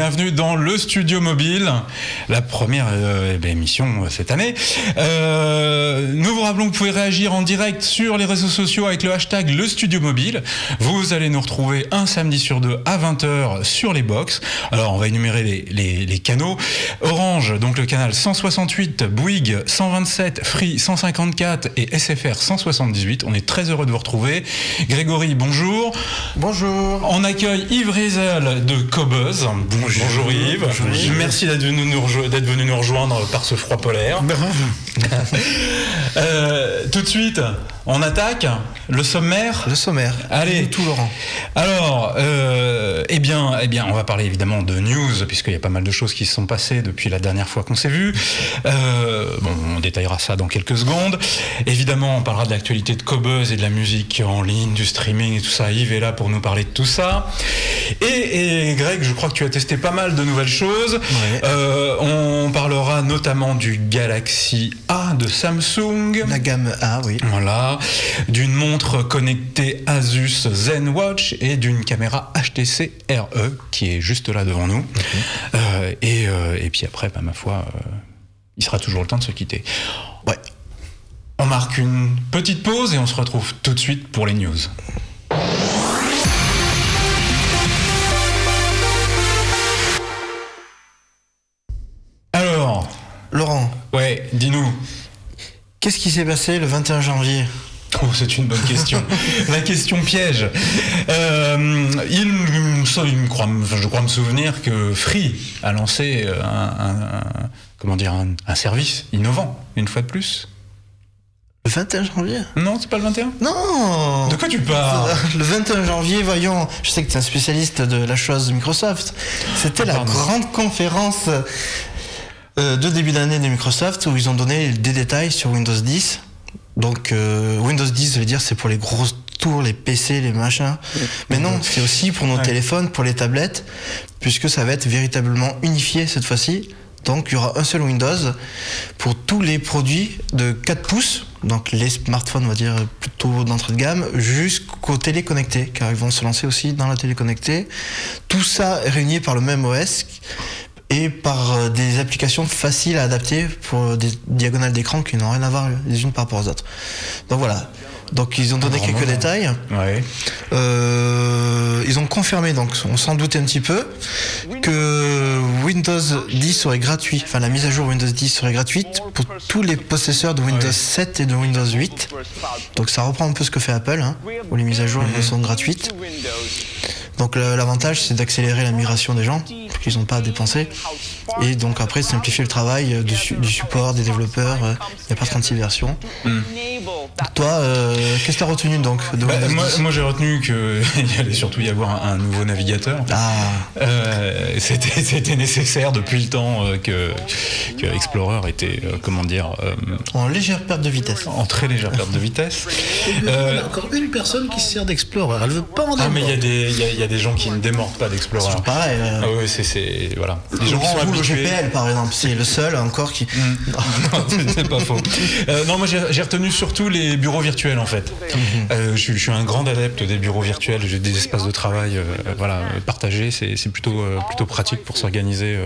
bienvenue dans le Studio Mobile, la première émission cette année. Nous vous rappelons que vous pouvez réagir en direct sur les réseaux sociaux avec le hashtag le Studio Mobile. Vous allez nous retrouver un samedi sur deux à 20h sur les box. Alors on va énumérer les canaux. Orange, donc le canal 168, Bouygues 127, Free 154 et SFR 178. On est très heureux de vous retrouver. Grégory, bonjour. Bonjour. On accueille Yves Rizel de Cobuzz. Bonjour Yves. Bonjour. Merci d'être venu nous rejoindre par ce froid polaire. Tout de suite, on attaque le sommaire. Le sommaire. Allez, tout Laurent. Alors, eh bien, on va parler évidemment de news puisqu'il y a pas mal de choses qui se sont passées depuis la dernière fois qu'on s'est vu. On détaillera ça dans quelques secondes. Évidemment, on parlera de l'actualité de Cobuzz et de la musique en ligne, du streaming et tout ça. Yves est là pour nous parler de tout ça. Et Greg, je crois que tu as testé pas mal de nouvelles choses. Ouais. On parlera notamment du Galaxy A de Samsung. La gamme A, oui. Voilà. D'une montre connectée Asus ZenWatch et d'une caméra HTC RE qui est juste là devant nous. Et puis après, ma foi, il sera toujours le temps de se quitter. Ouais. On marque une petite pause et on se retrouve tout de suite pour les news. Alors, Laurent. Ouais, dis-nous. Qu'est-ce qui s'est passé le 21 janvier ? Oh, c'est une bonne question. La question piège. Je crois me souvenir que Free a lancé un service innovant, une fois de plus. Le 21 janvier ? Non, c'est pas le 21 ? Non ! De quoi tu parles ? Le 21 janvier, voyons, je sais que tu es un spécialiste de la chose de Microsoft. C'était la grande conférence de début d'année de Microsoft où ils ont donné des détails sur Windows 10. Donc Windows 10, je veux dire, c'est pour les grosses tours, les PC, les machins. Mais non, c'est aussi pour nos téléphones, pour les tablettes, puisque ça va être véritablement unifié cette fois-ci. Donc il y aura un seul Windows pour tous les produits de 4 pouces, donc les smartphones, on va dire plutôt d'entrée de gamme, jusqu'aux télé connectées, car ils vont se lancer aussi dans la télé connectée. Tout ça réuni par le même OS et par des applications faciles à adapter pour des diagonales d'écran qui n'ont rien à voir les unes par rapport aux autres. Donc voilà. Donc ils ont donné quelques détails. Ouais. Ils ont confirmé, donc on s'en doutait un petit peu, que Windows 10 serait gratuit, enfin la mise à jour Windows 10 serait gratuite pour tous les possesseurs de Windows 7 et de Windows 8. Donc ça reprend un peu ce que fait Apple, où les mises à jour sont gratuites. Donc l'avantage, c'est d'accélérer la migration des gens, parce qu'ils n'ont pas à dépenser. Et donc après, simplifier le travail du support, des développeurs. Il n'y a pas 36 versions. Toi, qu'est-ce que tu as retenu donc de moi, j'ai retenu qu'il allait surtout y avoir un nouveau navigateur. C'était nécessaire depuis le temps que Explorer était, en légère perte de vitesse. En très légère perte de vitesse. Il y a encore une personne qui se sert d'Explorer. Elle veut pas en démordre. Mais il y a des gens qui ne démordent pas d'Explorer. C'est pareil. Oui, c'est voilà. Les gens qui sont habitués. Le GPL, par exemple, c'est le seul encore qui. Non, c'est pas faux. Non, moi j'ai retenu surtout les bureaux virtuels en fait. Je suis un grand adepte des bureaux virtuels. J'ai des espaces de travail, partagés. C'est plutôt pratique pour s'organiser.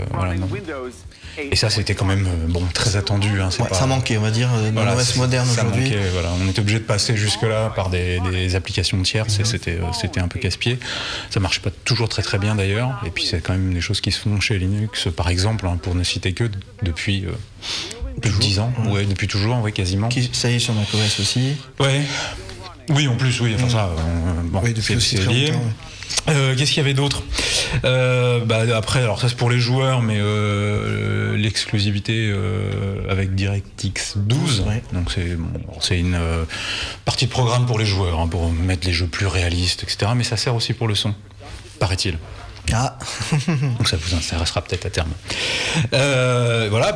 Et ça, c'était quand même très attendu. Ça manquait, on va dire, dans l'OS moderne aujourd'hui. On était obligé de passer jusque-là par des applications tierces et c'était un peu casse-pied. Ça marche pas toujours très très bien d'ailleurs. Et puis c'est quand même des choses qui se font chez Linux, par exemple, pour ne citer que depuis plus de 10 ans. Ouais, depuis toujours, quasiment. Ça y est, sur macOS aussi. Ouais. Oui, en plus, oui. Enfin ça, c'est lié. Qu'est-ce qu'il y avait d'autre après, alors ça c'est pour les joueurs, mais l'exclusivité avec DirectX 12, donc c'est une partie de programme pour les joueurs, pour mettre les jeux plus réalistes, etc. Mais ça sert aussi pour le son, paraît-il. Donc ça vous intéressera peut-être à terme.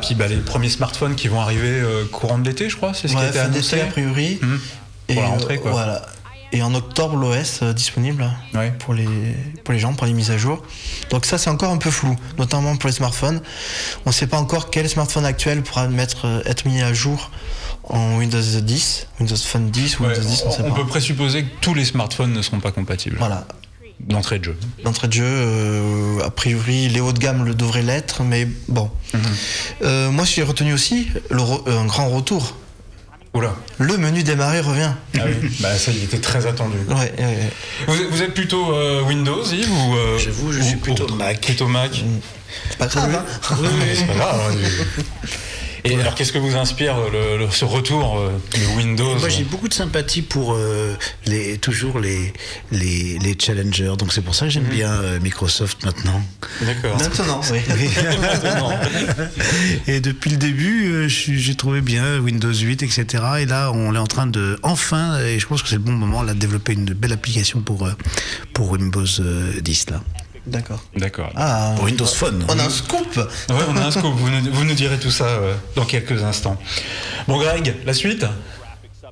Puis les premiers smartphones qui vont arriver courant de l'été, je crois, c'est ce qui a été annoncé a priori. Pour la rentrée, quoi. Voilà. Et en octobre, l'OS disponible pour les gens, pour les mises à jour. Donc ça, c'est encore un peu flou, notamment pour les smartphones. On ne sait pas encore quel smartphone actuel pourra être mis à jour en Windows 10, Windows Phone 10 ou Windows 10, on sait pas. On peut présupposer que tous les smartphones ne seront pas compatibles. Voilà. d'entrée de jeu. D'entrée de jeu, a priori, les hauts de gamme le devraient l'être, mais bon. Moi, j'ai retenu aussi un grand retour. Oula. Le menu démarrer revient. Ah oui, bah ça, il était très attendu. Ouais. Vous êtes plutôt Windows, Yves, ou J'avoue, je suis plutôt Mac. Plutôt Mac. C'est pas grave, hein. Oui, c'est pas grave. Et alors, qu'est-ce que vous inspire ce retour de Windows? Moi, j'ai beaucoup de sympathie pour toujours les challengers. Donc, c'est pour ça que j'aime bien Microsoft maintenant. D'accord. Maintenant, oui. Et depuis le début, j'ai trouvé bien Windows 8, etc. Et là, on est en train de, enfin, et je pense que c'est le bon moment, là, de développer une belle application pour Windows 10, là. D'accord. Ah, pour Windows Phone. On a un scoop. Ouais, on a un scoop. Vous nous direz tout ça dans quelques instants. Bon, Greg, la suite?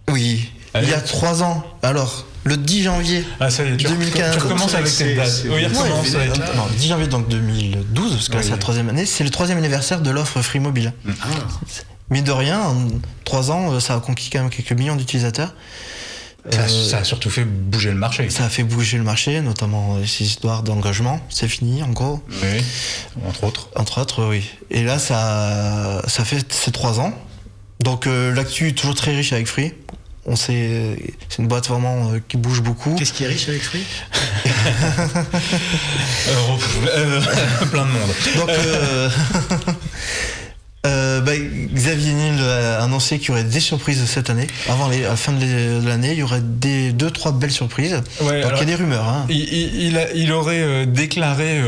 Oui. Allez. Il y a 3 ans. Alors, le 10 janvier 2015. Tu recommences avec cette date. Oui, recommence avec... Non, 10 janvier donc 2012, parce que là, c'est la 3e année. C'est le 3e anniversaire de l'offre Free Mobile. Mine de rien, en 3 ans, ça a conquis quand même quelques millions d'utilisateurs. Ça a surtout fait bouger le marché. Ça a fait bouger le marché, notamment ces histoires d'engagement. C'est fini, en gros. Oui, entre autres. Entre autres, oui. Et là, ça fait ces 3 ans. Donc, l'actu est toujours très riche avec Free. C'est une boîte vraiment qui bouge beaucoup. Qu'est-ce qui est riche avec Free? Plein de monde. Donc, Xavier Niel a annoncé qu'il y aurait des surprises cette année. Avant la fin de l'année, il y aurait 2-3 belles surprises. Ouais, donc il y a des rumeurs. Hein. Il aurait déclaré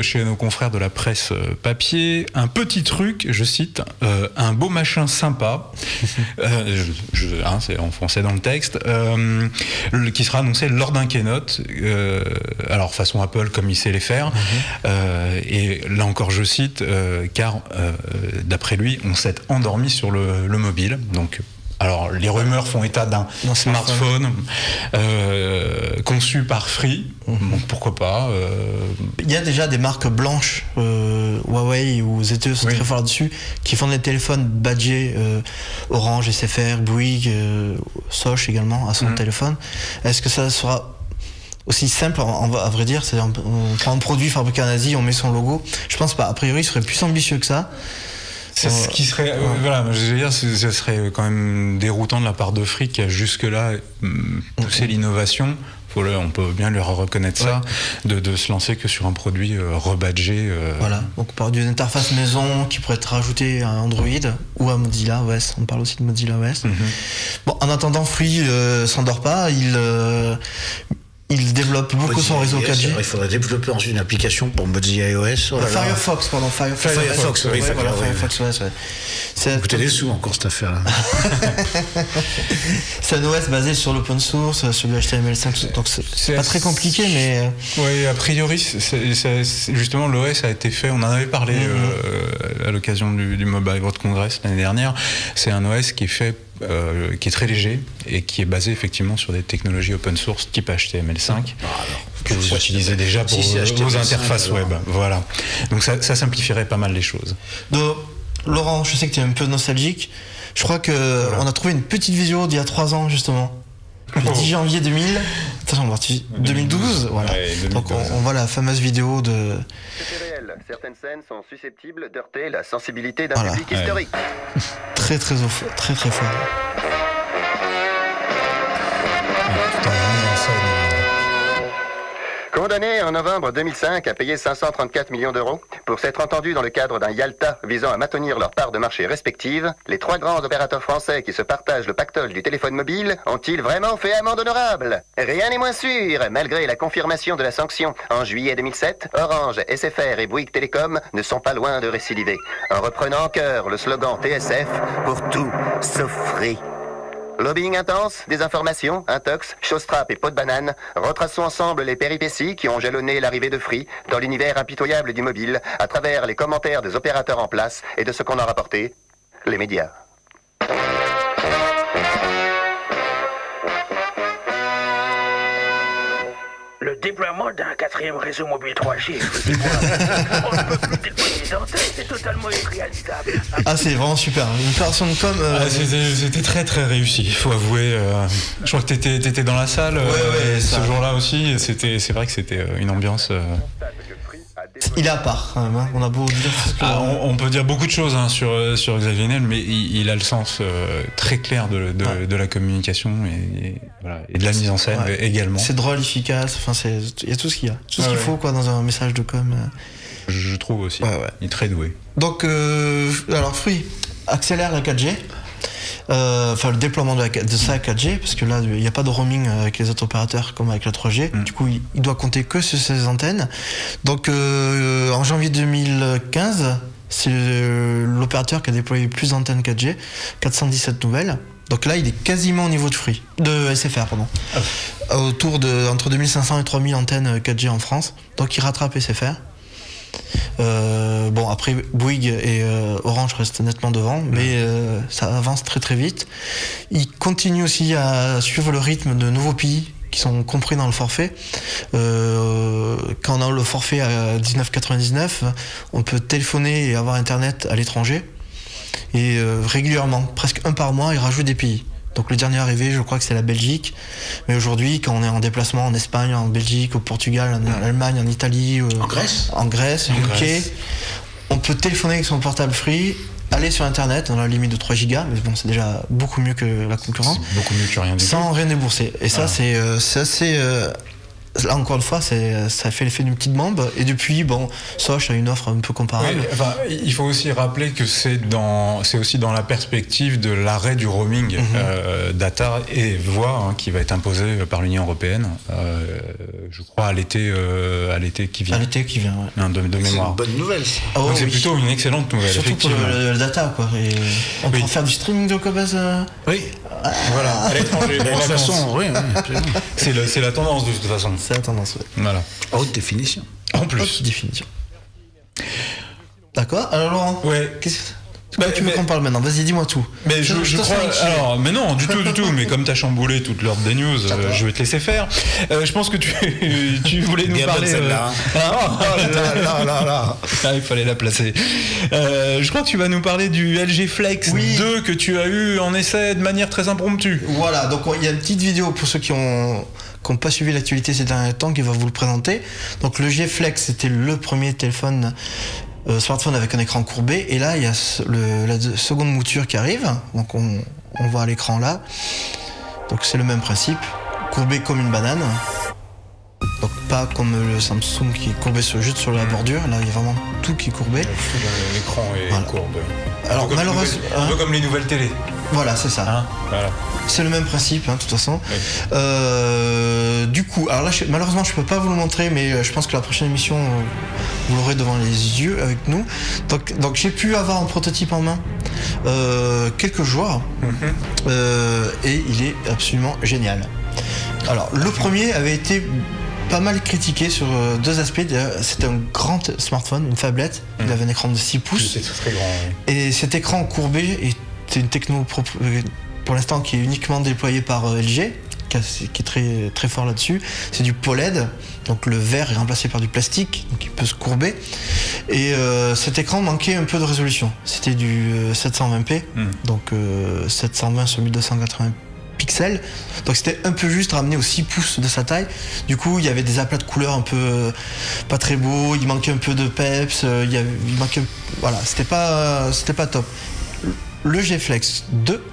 chez nos confrères de la presse papier un petit truc, je cite, un beau machin sympa, c'est en français dans le texte, qui sera annoncé lors d'un keynote, alors façon Apple comme il sait les faire, et là encore je cite, car d'après lui, on s'est endormi sur le mobile. Donc, alors, les rumeurs font état d'un smartphone conçu par Free. Donc, pourquoi pas. Il y a déjà des marques blanches, Huawei ou ZTE sont très forts là-dessus, qui font des téléphones badgés, Orange, SFR, Bouygues, Soch également, à son téléphone. Est-ce que ça sera aussi simple, à vrai dire, c'est-à-dire on prend un produit fabriqué en Asie, on met son logo? Je pense pas. A priori, ce serait plus ambitieux que ça. C'est ce qui serait, voilà, je veux dire, ce serait quand même déroutant de la part de Free qui a jusque-là poussé l'innovation. On peut bien leur reconnaître ça, de se lancer que sur un produit rebadgé. Voilà, donc on parle d'une interface maison qui pourrait être rajoutée à Android ou à Mozilla OS. On parle aussi de Mozilla OS. Bon, en attendant, Free s'endort pas. Il développe beaucoup son réseau 4G. Il faudrait développer ensuite une application pour Mozilla iOS. Firefox, pardon. Firefox OS. Ça coûte des sous encore cette affaire-là. C'est un OS basé sur l'open source, sur le HTML5, donc c'est pas très compliqué, mais... Oui, a priori, justement, l'OS a été fait, on en avait parlé à l'occasion du Mobile World Congress l'année dernière. C'est un OS qui est fait qui est très léger et qui est basé effectivement sur des technologies open source type HTML5 que vous utilisez déjà pour vos interfaces web. Voilà. Donc ça simplifierait pas mal les choses. Donc, Laurent, je sais que tu es un peu nostalgique. Je crois que on a trouvé une petite vidéo d'il y a 3 ans justement. Le 10 janvier 2000. Attention, 2012. Voilà. Ouais, 2012. Donc on voit la fameuse vidéo de... Certaines scènes sont susceptibles d'heurter la sensibilité d'un public historique. Très fort. Condamné en novembre 2005 à payer 534 millions d'euros pour s'être entendus dans le cadre d'un Yalta visant à maintenir leur part de marché respective, les 3 grands opérateurs français qui se partagent le pactole du téléphone mobile ont-ils vraiment fait amende honorable? Rien n'est moins sûr. Malgré la confirmation de la sanction en juillet 2007, Orange, SFR et Bouygues Télécom ne sont pas loin de récidiver, en reprenant en chœur le slogan TSF pour tout sauf Free. Lobbying intense, désinformation, intox, chose-trappe et pot de banane, retraçons ensemble les péripéties qui ont jalonné l'arrivée de Free dans l'univers impitoyable du mobile à travers les commentaires des opérateurs en place et de ce qu'on a rapporté, les médias. Le déploiement d'un 4e réseau mobile 3G. On ne peut plus déployer c'est totalement irréalisable. Ah, c'est vraiment super. Une opération de com. C'était très très réussi, il faut avouer. Je crois que t'étais dans la salle ce jour-là aussi. C'est vrai que c'était une ambiance. Il est à part, quand même, hein. On a beau dire. On peut dire beaucoup de choses sur Xavier Niel, mais il a le sens très clair de la communication et de la mise en scène également. C'est drôle, efficace. Enfin, il y a tout ce qu'il y a, tout ce qu'il faut quoi dans un message de com. Je trouve aussi. Il est très doué. Donc, alors Free accélère la 4G. Enfin, le déploiement de sa 4G, parce que là, il n'y a pas de roaming avec les autres opérateurs comme avec la 3G. Du coup, il doit compter que sur ses antennes. Donc, en janvier 2015, c'est l'opérateur qui a déployé le plus d'antennes 4G, 417 nouvelles. Donc là, il est quasiment au niveau de SFR, pardon. Autour entre 2500 et 3000 antennes 4G en France. Donc, il rattrape SFR. Bon, après Bouygues et Orange restent nettement devant, mais ça avance très très vite. Il continue aussi à suivre le rythme de nouveaux pays qui sont compris dans le forfait. Quand on a le forfait à 19,99, on peut téléphoner et avoir internet à l'étranger, et régulièrement, presque un par mois, il rajoute des pays. Donc le dernier arrivé, je crois que c'est la Belgique. Mais aujourd'hui, quand on est en déplacement en Espagne, en Belgique, au Portugal, en Allemagne, en Italie, en Grèce, UK, on peut téléphoner avec son portable Free, aller sur Internet dans la limite de 3 gigas, mais bon, c'est déjà beaucoup mieux que la concurrence. C'est beaucoup mieux que rien du tout. Sans rien débourser. Et ça, c'est assez... Là encore une fois, ça fait l'effet d'une petite bombe, et depuis, bon, Soch a une offre un peu comparable. Oui, enfin, il faut aussi rappeler que c'est aussi dans la perspective de l'arrêt du roaming data et voix qui va être imposé par l'Union européenne, je crois à l'été qui vient. À l'été qui vient, ouais. De mémoire. C'est une bonne nouvelle. Donc c'est plutôt une excellente nouvelle. Surtout pour le data, quoi. Et on peut faire du streaming de Cobase. Oui. Voilà, à l'étranger. De toute façon, oui. C'est la tendance de toute façon. C'est la tendance, oui. Voilà. Haute définition. En plus. Haute définition. D'accord. Alors Laurent, tu veux qu'on parle maintenant? Vas-y, dis-moi tout. Mais je crois. Alors, mais non, du tout. Mais comme t'as chamboulé toute l'ordre des news, je vais te laisser faire. Je pense que tu voulais nous parler. Celle-là. Il fallait la placer. Je crois que tu vas nous parler du LG Flex 2 que tu as eu en essai de manière très impromptue. Voilà. Donc il y a une petite vidéo pour ceux qui n'ont pas suivi l'actualité ces derniers temps qui va vous le présenter. Donc le G Flex, c'était le premier téléphone. Smartphone avec un écran courbé, et là il y a la seconde mouture qui arrive, donc on voit à l'écran là, donc c'est le même principe, courbé comme une banane, donc pas comme le Samsung qui est courbé juste sur la bordure, là il y a vraiment tout qui est courbé. L'écran est courbe. Alors malheureusement, un peu comme les nouvelles télé. Voilà, c'est ça. Voilà. C'est le même principe, de toute façon. Oui. Du coup, alors là, malheureusement, je peux pas vous le montrer, mais je pense que la prochaine émission, vous l'aurez devant les yeux avec nous. Donc j'ai pu avoir un prototype en main quelques jours, et il est absolument génial. Alors, le premier avait été pas mal critiqué sur deux aspects. C'était un grand smartphone, une phablette. Il avait un écran de 6 pouces. C'était très grand. Oui. Et cet écran courbé était une techno pour l'instant qui est uniquement déployée par LG, qui est très, très fort là-dessus. C'est du POLED, donc le verre est remplacé par du plastique, donc il peut se courber. Et cet écran manquait un peu de résolution. C'était du 720p, donc 720 sur 1280 pixels, donc c'était un peu juste ramené aux 6 pouces de sa taille. Du coup il y avait des aplats de couleurs un peu pas très beaux, il manquait un peu de peps, il manquait, voilà, c'était pas top. Le G Flex 2,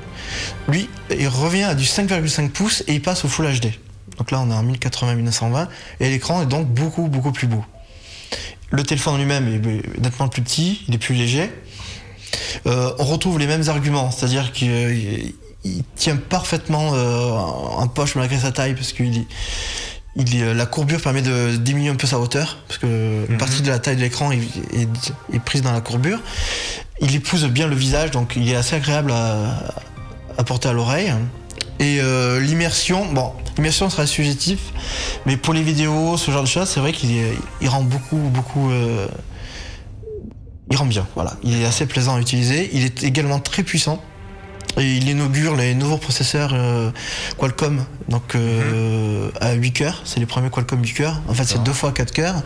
lui, il revient à du 5,5 pouces et il passe au Full HD. Donc là on est en 1080-1920 et l'écran est donc beaucoup plus beau. Le téléphone lui-même est nettement plus petit, il est plus léger. On retrouve les mêmes arguments, c'est-à-dire qu'il tient parfaitement en poche malgré sa taille, parce que la courbure permet de diminuer un peu sa hauteur, parce que une partie de la taille de l'écran est prise dans la courbure. Il épouse bien le visage, donc il est assez agréable à porter à l'oreille. Et l'immersion sera subjectif, mais pour les vidéos, ce genre de choses, c'est vrai qu'il rend beaucoup il rend bien, voilà. Il est assez plaisant à utiliser, il est également très puissant. Et il inaugure les nouveaux processeurs Qualcomm, donc à 8 cœurs, c'est les premiers Qualcomm 8 cœurs. En fait, c'est 2 fois 4 cœurs,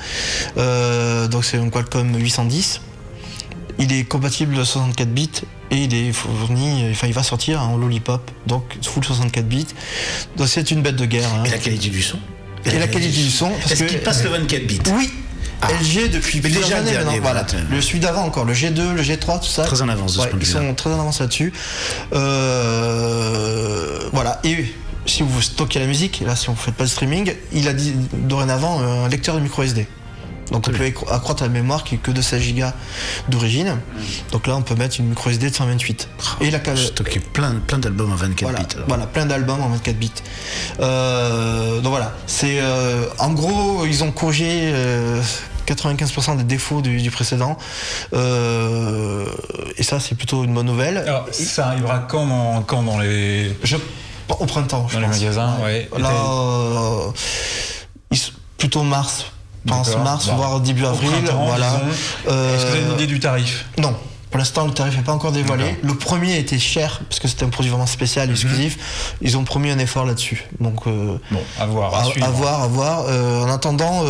donc c'est un Qualcomm 810. Il est compatible 64 bits et il est fourni, enfin il va sortir en Lollipop, donc full 64 bits. Donc c'est une bête de guerre. Hein. Et la qualité du son. Et la qualité du son. Est-ce qu'il passe le 24 bits? Oui. LG depuis plusieurs déjà années maintenant. Voilà. Le celui d'avant encore, le G2, le G3, tout ça. Très en avance de ce point de vue. Ils sont très en avance là-dessus. Voilà. Et si vous stockez la musique, là si vous ne faites pas de streaming, il a dit dorénavant un lecteur de micro SD. Donc on peut accroître la mémoire qui est que de 16 Go d'origine. Donc là on peut mettre une micro SD de 128. Et la stocker plein d'albums en 24 bits. Alors. Voilà, plein d'albums en 24 bits. Donc voilà, c'est en gros ils ont corrigé 95% des défauts du précédent. Et ça c'est plutôt une bonne nouvelle. Alors ça arrivera quand dans les... Au printemps, je pense. Dans les magasins, ouais. Là, plutôt mars. Mars, voire début avril. Voilà. Est-ce que vous avez une idée du tarif? Non. Pour l'instant, le tarif n'est pas encore dévoilé. Le premier était cher, parce que c'était un produit vraiment spécial, exclusif. Ils ont promis un effort là-dessus. Donc, bon, à voir, à voir. En attendant,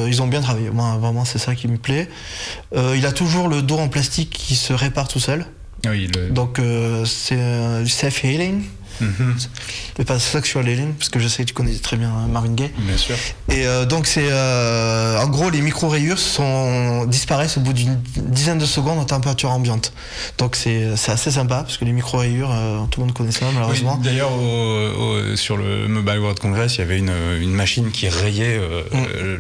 ils ont bien travaillé. Moi, vraiment, c'est ça qui me plaît. Il a toujours le dos en plastique qui se répare tout seul. Oui, donc, c'est du self-healing. Mais pas sexual healing, parce que je sais que tu connais très bien Marvin Gaye. Bien sûr. Et donc c'est en gros les micro-rayures disparaissent au bout d'une dizaine de secondes en température ambiante. Donc c'est assez sympa parce que les micro-rayures, tout le monde connaît ça malheureusement. Oui, d'ailleurs sur le Mobile World Congress, il y avait une machine qui rayait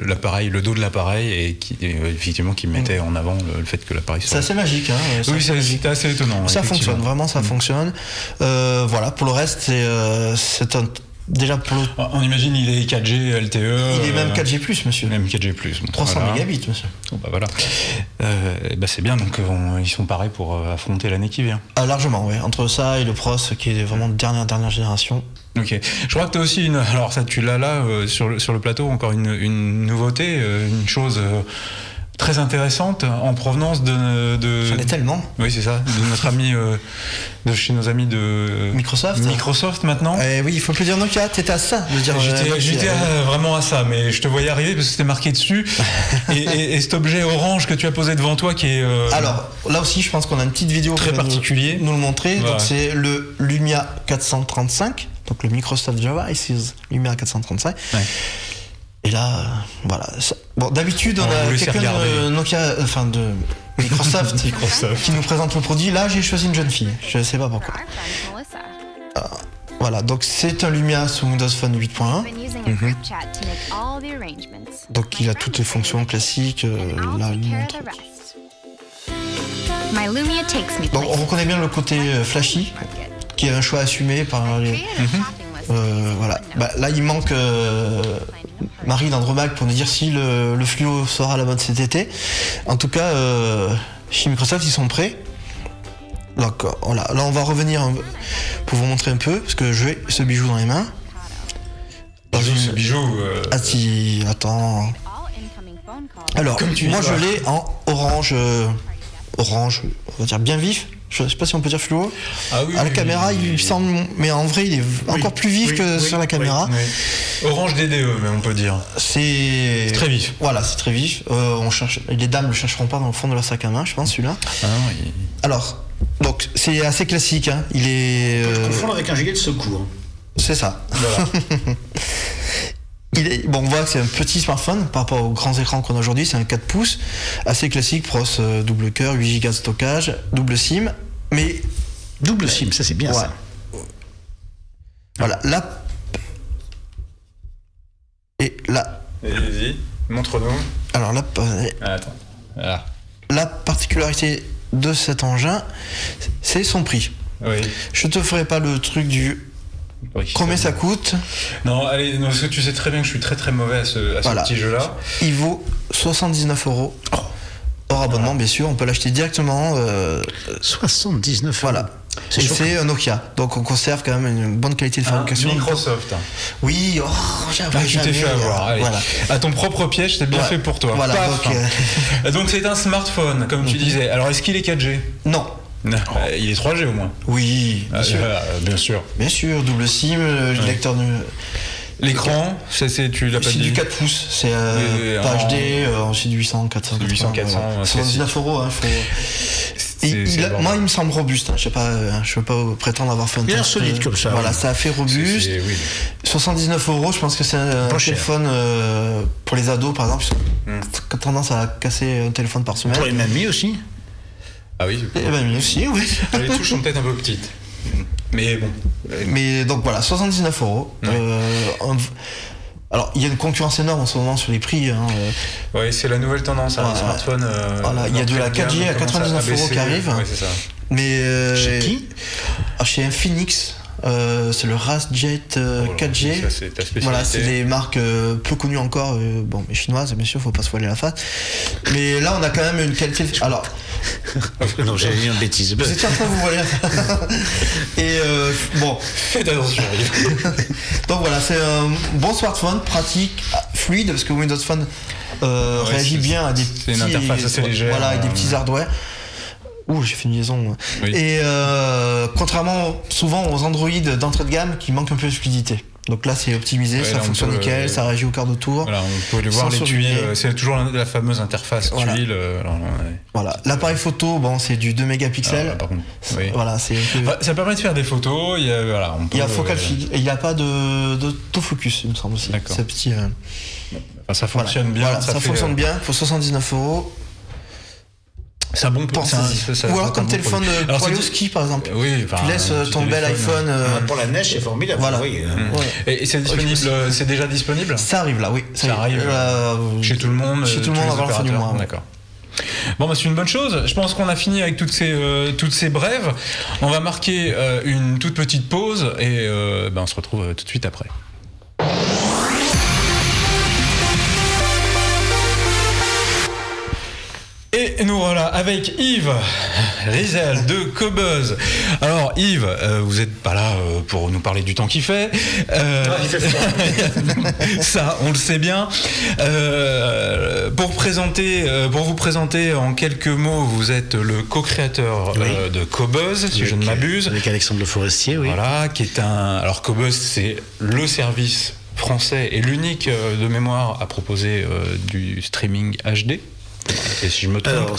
l'appareil, le dos de l'appareil et qui effectivement qui mettait en avant le fait que l'appareil soit... C'est assez magique. Hein, oui, c'est assez étonnant. Ça fonctionne, vraiment ça fonctionne. Voilà, pour le reste c'est un... Déjà pour on imagine il est 4G LTE. Il est même 4G+, monsieur. Même 4G+. Bon, 300 mégabits, monsieur. Bon, bah voilà. C'est bien, donc ils sont parés pour affronter l'année qui vient. Largement, oui. Entre ça et le Pros, qui est vraiment dernière génération. Ok. Je crois que tu as aussi une... Alors ça, tu l'as là, sur le plateau, encore une nouveauté, une chose... très intéressante en provenance de J'en ai tellement. Oui, c'est ça, de notre ami de chez nos amis de Microsoft maintenant. Oui, il faut plus dire Nokia, t'étais à ça de dire. J'étais vraiment à ça, mais je te voyais arriver parce que c'était marqué dessus. et cet objet orange que tu as posé devant toi qui est alors là aussi je pense qu'on a une petite vidéo très particulier nous le montrer. Voilà. Donc c'est le Lumia 435, donc le Microsoft Java Devices Lumia 435. Ouais. Et là, voilà. Bon, d'habitude, on a quelqu'un de Nokia, enfin de Microsoft, qui nous présente le produit. Là, j'ai choisi une jeune fille. Je ne sais pas pourquoi. Voilà, donc c'est un Lumia sous Windows Phone 8.1. Donc il a toutes les fonctions classiques. Là, il montre. Donc on reconnaît bien le côté flashy, qui est un choix assumé par les. Voilà. Là, il manque Marie d'Andromaque pour nous dire si le fluo sera à la mode cet été. En tout cas, chez Microsoft, ils sont prêts. Donc, voilà. Là, on va revenir pour vous montrer un peu, parce que j'ai ce bijou dans les mains. Ce bijou. Attends. Alors, moi, je l'ai en orange, on va dire bien vif. Je sais pas si on peut dire fluo. À la caméra, il semble, mais en vrai, il est encore plus vif que sur la caméra. Orange DDE, mais on peut dire. C'est très vif. Voilà, c'est très vif. Les dames ne le chercheront pas dans le fond de leur sac à main, je pense, celui-là. Alors, donc, c'est assez classique. Hein. Il est. On peut confondre avec un gilet de secours. C'est ça. Voilà. Bon, on voit que c'est un petit smartphone par rapport aux grands écrans qu'on a aujourd'hui, c'est un 4 pouces, assez classique, pros double cœur, 8 Go de stockage, double SIM, mais... Double SIM, ça c'est bien ça. Voilà, là... Et là... Vas-y, montre-nous. Alors là... Attends, voilà. La particularité de cet engin, c'est son prix. Oui. Je te ferai pas le truc du... Combien ça coûte? Non, allez, parce que tu sais très bien que je suis très très mauvais à ce petit jeu-là. Il vaut 79 €. Hors abonnement, bien sûr, on peut l'acheter directement. 79 €. Voilà. C'est un Nokia, donc on conserve quand même une bonne qualité de fabrication. Microsoft. Oui, tu t'es fait avoir. Allez. Voilà. À ton propre piège, c'est bien fait pour toi. Voilà. Donc c'est un smartphone, comme tu disais. Alors est-ce qu'il est 4G? Non. Il est 3G au moins. Oui, bien sûr. Bien sûr, double SIM, lecteur de... L'écran, tu l'as pas dit. C'est du 4 pouces, c'est pas HD, c'est du 800, 400. 800, 400. 79 €. Moi, il me semble robuste. Je ne veux pas prétendre avoir fait un test. Solide comme ça. Voilà, ça a fait robuste. 79 €, je pense que c'est un téléphone pour les ados, par exemple. Ils ont tendance à casser un téléphone par semaine. Pour les mamies aussi. Ah oui. Et les mamies aussi, oui. Les touches sont peut-être un peu petites. Mais bon. Mais donc voilà, 79 €. Alors, il y a une concurrence énorme en ce moment sur les prix. Oui, c'est la nouvelle tendance. Les smartphones. Voilà, il y a de la 4G à 99 € qui arrive. Oui, c'est ça. Mais chez qui? Chez Infinix. C'est le Razjet 4G. Ça, c'est ta spécialité. Voilà, c'est des marques peu connues encore, mais chinoises, bien sûr, faut pas se voiler la face. Mais là, on a quand même une qualité. Alors, non, j'ai dit une bêtise. Vous étiez en train de vous voiler la face. Et bon, faites attention. Donc voilà, c'est un bon smartphone, pratique, fluide, parce que Windows Phone réagit bien à des petits. C'est une interface assez légère. Voilà, avec des petits hardware. Ouh, j'ai fait une liaison. Oui. Et contrairement souvent aux Android d'entrée de gamme qui manquent un peu de fluidité. Donc là, c'est optimisé, ça fonctionne nickel, ça réagit au quart de tour. Voilà, on peut aller voir les tuiles. C'est toujours la fameuse interface tuile. Voilà, l'appareil photo, bon, c'est du 2 mégapixels. Par contre, voilà, c'est. Ça permet de faire des photos. Il y a focal fixe et il n'y a pas d'autofocus, il me semble aussi. D'accord. Ce petit. Ça fonctionne bien. Voilà, ça fonctionne bien pour 79 €. C'est un bon point. Ou alors comme téléphone pour aller au ski par exemple. Oui, tu laisses ton bel iPhone. Pour la neige, c'est formidable. Voilà. Et c'est disponible. C'est déjà disponible. Ça arrive là, oui. Ça arrive chez tout le monde. Chez tout le monde avant la fin du mois. D'accord. Bon, c'est une bonne chose. Je pense qu'on a fini avec toutes ces brèves. On va marquer une toute petite pause et on se retrouve tout de suite après. Et nous voilà avec Yves Rizel de Qobuz. Alors Yves, vous n'êtes pas là pour nous parler du temps qu'il fait. Il fait froid. Ça, on le sait bien. Pour vous présenter en quelques mots, vous êtes le co-créateur de Qobuz, si je ne m'abuse. Avec Alexandre Le Forestier, oui. Voilà, qui est alors Qobuz, c'est le service français et l'unique de mémoire à proposer du streaming HD. Et si je me trompe,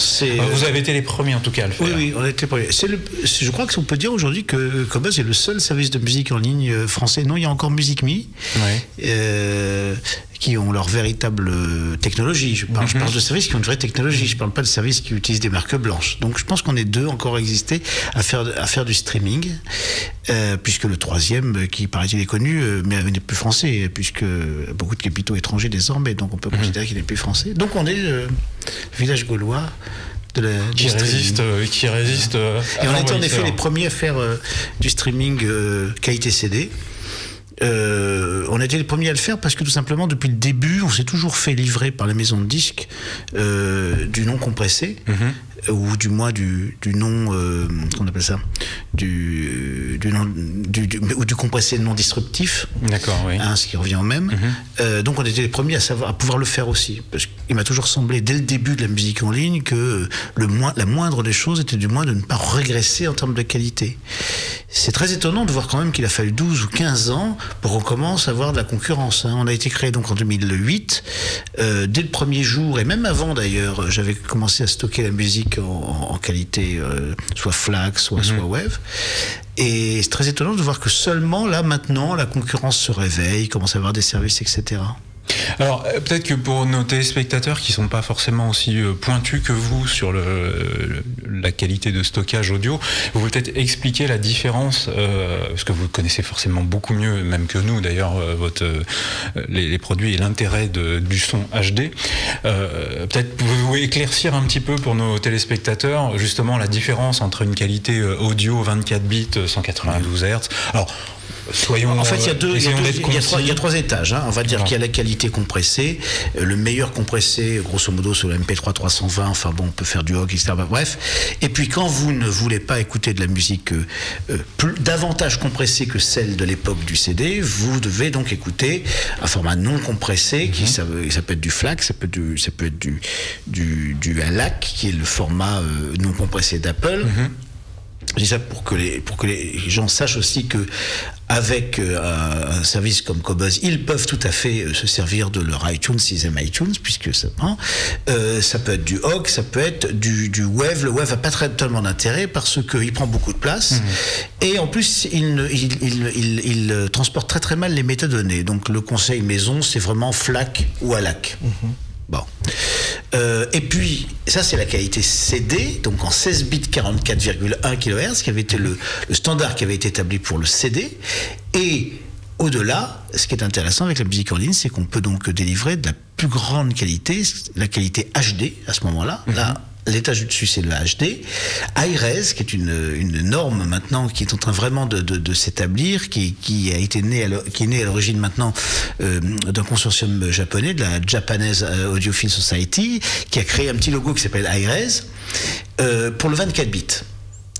vous avez été les premiers en tout cas à le faire. Oui, on a été les premiers. Je crois qu'on peut dire aujourd'hui que Qobuz est le seul service de musique en ligne français. Non, il y a encore Music Me, qui ont leur véritable technologie. Je parle de services qui ont une vraie technologie. Je ne parle pas de services qui utilisent des marques blanches. Donc je pense qu'on est deux encore à exister à faire du streaming, puisque le troisième, qui paraît-il est connu, mais n'est plus français, puisque beaucoup de capitaux étrangers désormais, donc on peut considérer qu'il n'est plus français. Donc on est village gaulois qui résiste et on était en effet les premiers à faire du streaming qualité CD. On a été les premiers à le faire parce que tout simplement depuis le début on s'est toujours fait livrer par les maisons de disques du non compressé ou du moins du non qu'on appelle ça du compressé non disruptif. D'accord, oui. Ce qui revient au même. Donc on était les premiers à pouvoir le faire aussi, parce qu'il m'a toujours semblé dès le début de la musique en ligne que la moindre des choses était du moins de ne pas régresser en termes de qualité. C'est très étonnant de voir quand même qu'il a fallu 12 ou 15 ans pour qu'on commence à avoir de la concurrence. On a été créé donc en 2008. Dès le premier jour, et même avant d'ailleurs, j'avais commencé à stocker la musique en qualité soit FLAC, soit WAV. Et c'est très étonnant de voir que seulement là, maintenant, la concurrence se réveille, commence à avoir des services, etc. Alors, peut-être que pour nos téléspectateurs qui ne sont pas forcément aussi pointus que vous sur la qualité de stockage audio, vous pouvez peut-être expliquer la différence, parce que vous connaissez forcément beaucoup mieux, même que nous d'ailleurs, les produits et l'intérêt du son HD. Peut-être pouvez-vous éclaircir un petit peu pour nos téléspectateurs, justement, la différence entre une qualité audio 24 bits, 192 Hz. Alors, en fait, il y a trois étages. On va dire qu'il y a la qualité compressée, le meilleur compressé, grosso modo, sur le MP3 320. Enfin bon, on peut faire du HOG, etc. Bref. Et puis, quand vous ne voulez pas écouter de la musique davantage compressée que celle de l'époque du CD, vous devez donc écouter un format non compressé, ça peut être du FLAC, ça peut être du ALAC, qui est le format non compressé d'Apple. Je dis ça pour que les gens sachent aussi que avec un service comme Qobuz, ils peuvent tout à fait se servir de leur iTunes, s'ils aiment iTunes, puisque ça peut être du Hawk, ça peut être du Wave. Le Wave n'a pas tellement d'intérêt parce qu'il prend beaucoup de place. Et en plus, il transporte très très mal les métadonnées. Donc le conseil maison, c'est vraiment FLAC ou ALAC. Bon. Et puis, ça c'est la qualité CD, donc en 16 bits 44,1 kHz, qui avait été le standard qui avait été établi pour le CD. Et au-delà, ce qui est intéressant avec la musique en ligne, c'est qu'on peut donc délivrer de la plus grande qualité, la qualité HD à ce moment-là. Là, l'étage du dessus, c'est le HD. iRes, qui est une norme maintenant, qui est en train vraiment de s'établir, qui est née à l'origine maintenant d'un consortium japonais, de la Japanese Audiophile Society, qui a créé un petit logo qui s'appelle iRes, pour le 24 bits.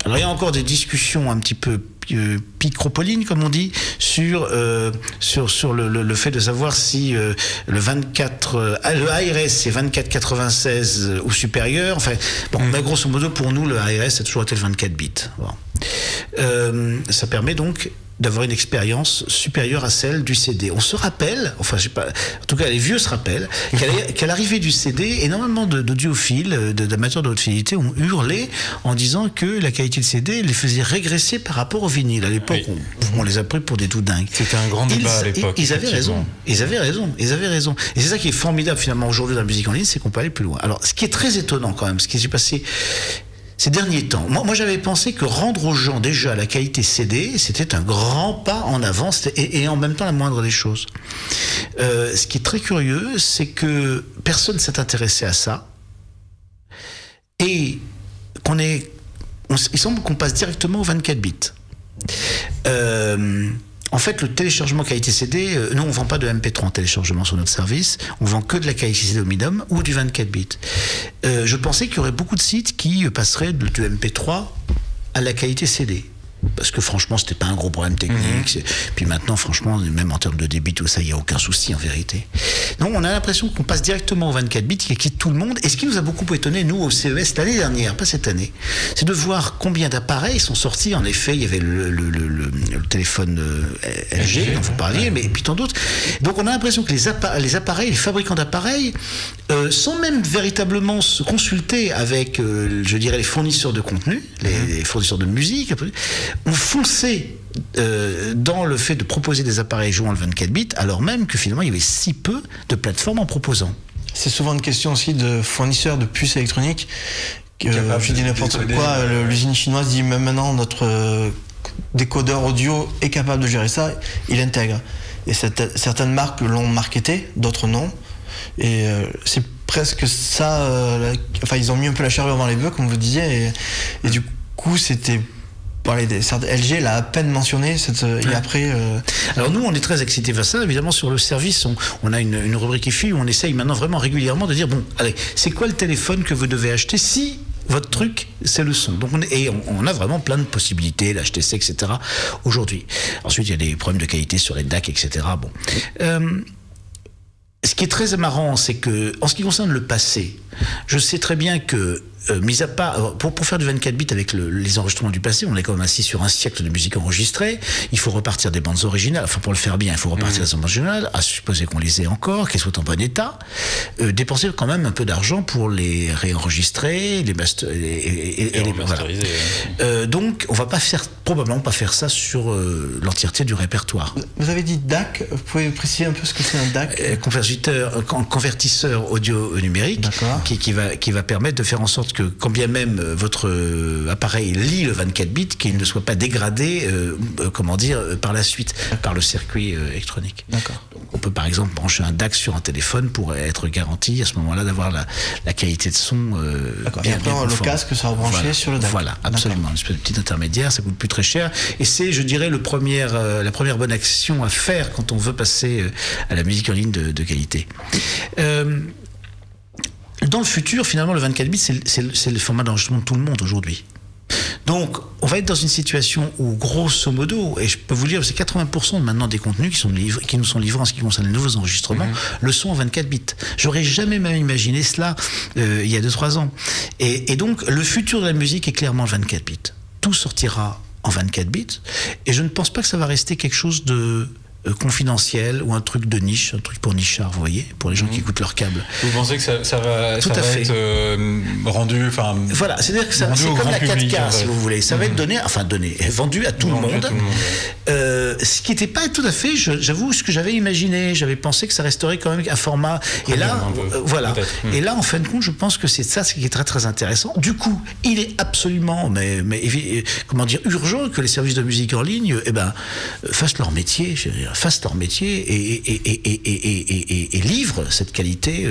Alors il y a encore des discussions un petit peu picropolines, comme on dit, sur le fait de savoir si le 24, le iRes c'est 2496 ou supérieur. Enfin, bon, mais grosso modo pour nous le iRes ça a toujours été le 24 bits. Bon. Ça permet donc d'avoir une expérience supérieure à celle du CD. On se rappelle, enfin je sais pas, en tout cas les vieux se rappellent, qu'à l'arrivée du CD, énormément d'audiophiles, d'amateurs de haute fidélité ont hurlé en disant que la qualité de CD les faisait régresser par rapport au vinyle. À l'époque, on les a pris pour des tout dingues. C'était un grand débat à l'époque. Ils avaient raison. Ils avaient raison. Et c'est ça qui est formidable finalement aujourd'hui dans la musique en ligne, c'est qu'on peut aller plus loin. Alors, ce qui est très étonnant quand même, ce qui s'est passé ces derniers temps, moi j'avais pensé que rendre aux gens déjà la qualité CD, c'était un grand pas en avant et en même temps la moindre des choses. Ce qui est très curieux, c'est que personne ne s'est intéressé à ça et il semble qu'on passe directement au 24 bits. En fait, le téléchargement qualité CD, nous on ne vend pas de MP3 en téléchargement sur notre service, on vend que de la qualité CD au minimum ou du 24 bits. Je pensais qu'il y aurait beaucoup de sites qui passeraient du MP3 à la qualité CD. Parce que franchement, c'était pas un gros problème technique. Puis maintenant, franchement, même en termes de débit, tout ça, il n'y a aucun souci en vérité. Donc, on a l'impression qu'on passe directement au 24 bits, qui quitte tout le monde. Et ce qui nous a beaucoup étonné, nous, au CES, l'année dernière, pas cette année, c'est de voir combien d'appareils sont sortis. En effet, il y avait le téléphone LG, dont vous parliez, mais et puis tant d'autres. Donc, on a l'impression que les fabricants d'appareils, sans même véritablement se consulter avec, je dirais, les fournisseurs de contenu, les fournisseurs de musique, ont foncé dans le fait de proposer des appareils jouant le 24 bits, alors même que finalement il y avait si peu de plateformes en proposant. C'est souvent une question aussi de fournisseurs de puces électroniques. Je dis n'importe quoi, l'usine chinoise dit même maintenant notre décodeur audio est capable de gérer ça, il intègre. Et certaines marques l'ont marketé, d'autres non. Et c'est presque ça. Enfin, ils ont mis un peu la charrue avant les bœufs, comme vous disiez, et du coup c'était. LG l'a à peine mentionné et après. Alors nous, on est très excités vers ça. Évidemment, sur le service, on a une rubrique IFI où on essaye maintenant vraiment régulièrement de dire bon, allez, c'est quoi le téléphone que vous devez acheter si votre truc, c'est le son. Donc on a vraiment plein de possibilités, l'HTC, etc. aujourd'hui. Ensuite, il y a des problèmes de qualité sur les DAC, etc. Bon. Ce qui est très marrant, c'est que, en ce qui concerne le passé, je sais très bien que, mis à part, pour faire du 24 bits avec les enregistrements du passé, on est quand même assis sur un siècle de musique enregistrée. Il faut repartir des bandes originales. Enfin, pour le faire bien, il faut repartir des bandes originales, à supposer qu'on les ait encore, qu'elles soient en bon état. Dépenser quand même un peu d'argent pour les réenregistrer, les masteriser. Voilà. Donc, on va probablement pas faire ça sur l'entièreté du répertoire. Vous avez dit DAC, vous pouvez préciser un peu ce que c'est un DAC? Convertisseur audio numérique, qui va permettre de faire en sorte que quand bien même votre appareil lit le 24 bits, qu'il ne soit pas dégradé par la suite par le circuit électronique. D'accord. Donc, on peut par exemple brancher un DAC sur un téléphone pour être garanti à ce moment-là d'avoir la qualité de son bien le casque sera branché sur le DAC. Voilà, absolument, une espèce de petit intermédiaire, ça coûte plus très cher et c'est, je dirais, la première bonne action à faire quand on veut passer à la musique en ligne de qualité. Dans le futur, finalement, le 24 bits, c'est le format d'enregistrement de tout le monde aujourd'hui. Donc, on va être dans une situation où, grosso modo, et je peux vous dire, c'est 80% maintenant des contenus qui nous sont livrés en ce qui concerne les nouveaux enregistrements, le sont en 24 bits. J'aurais jamais même imaginé cela il y a 2-3 ans. Et donc, le futur de la musique est clairement le 24 bits. tout sortira en 24 bits, et je ne pense pas que ça va rester quelque chose de confidentiel ou un truc de niche, un truc pour nichard, vous voyez, pour les gens qui écoutent leur câble. Vous pensez que ça va être rendu, enfin... Voilà, c'est-à-dire que c'est comme la 4K, si vous voulez. Ça va être vendu à tout le monde. Ce qui n'était pas tout à fait, j'avoue, ce que j'avais imaginé. J'avais pensé que ça resterait quand même un format... Et là, voilà. Et là, en fin de compte, je pense que c'est ça ce qui est très très intéressant. Du coup, il est absolument, comment dire, urgent que les services de musique en ligne, fassent leur métier, et livrent cette qualité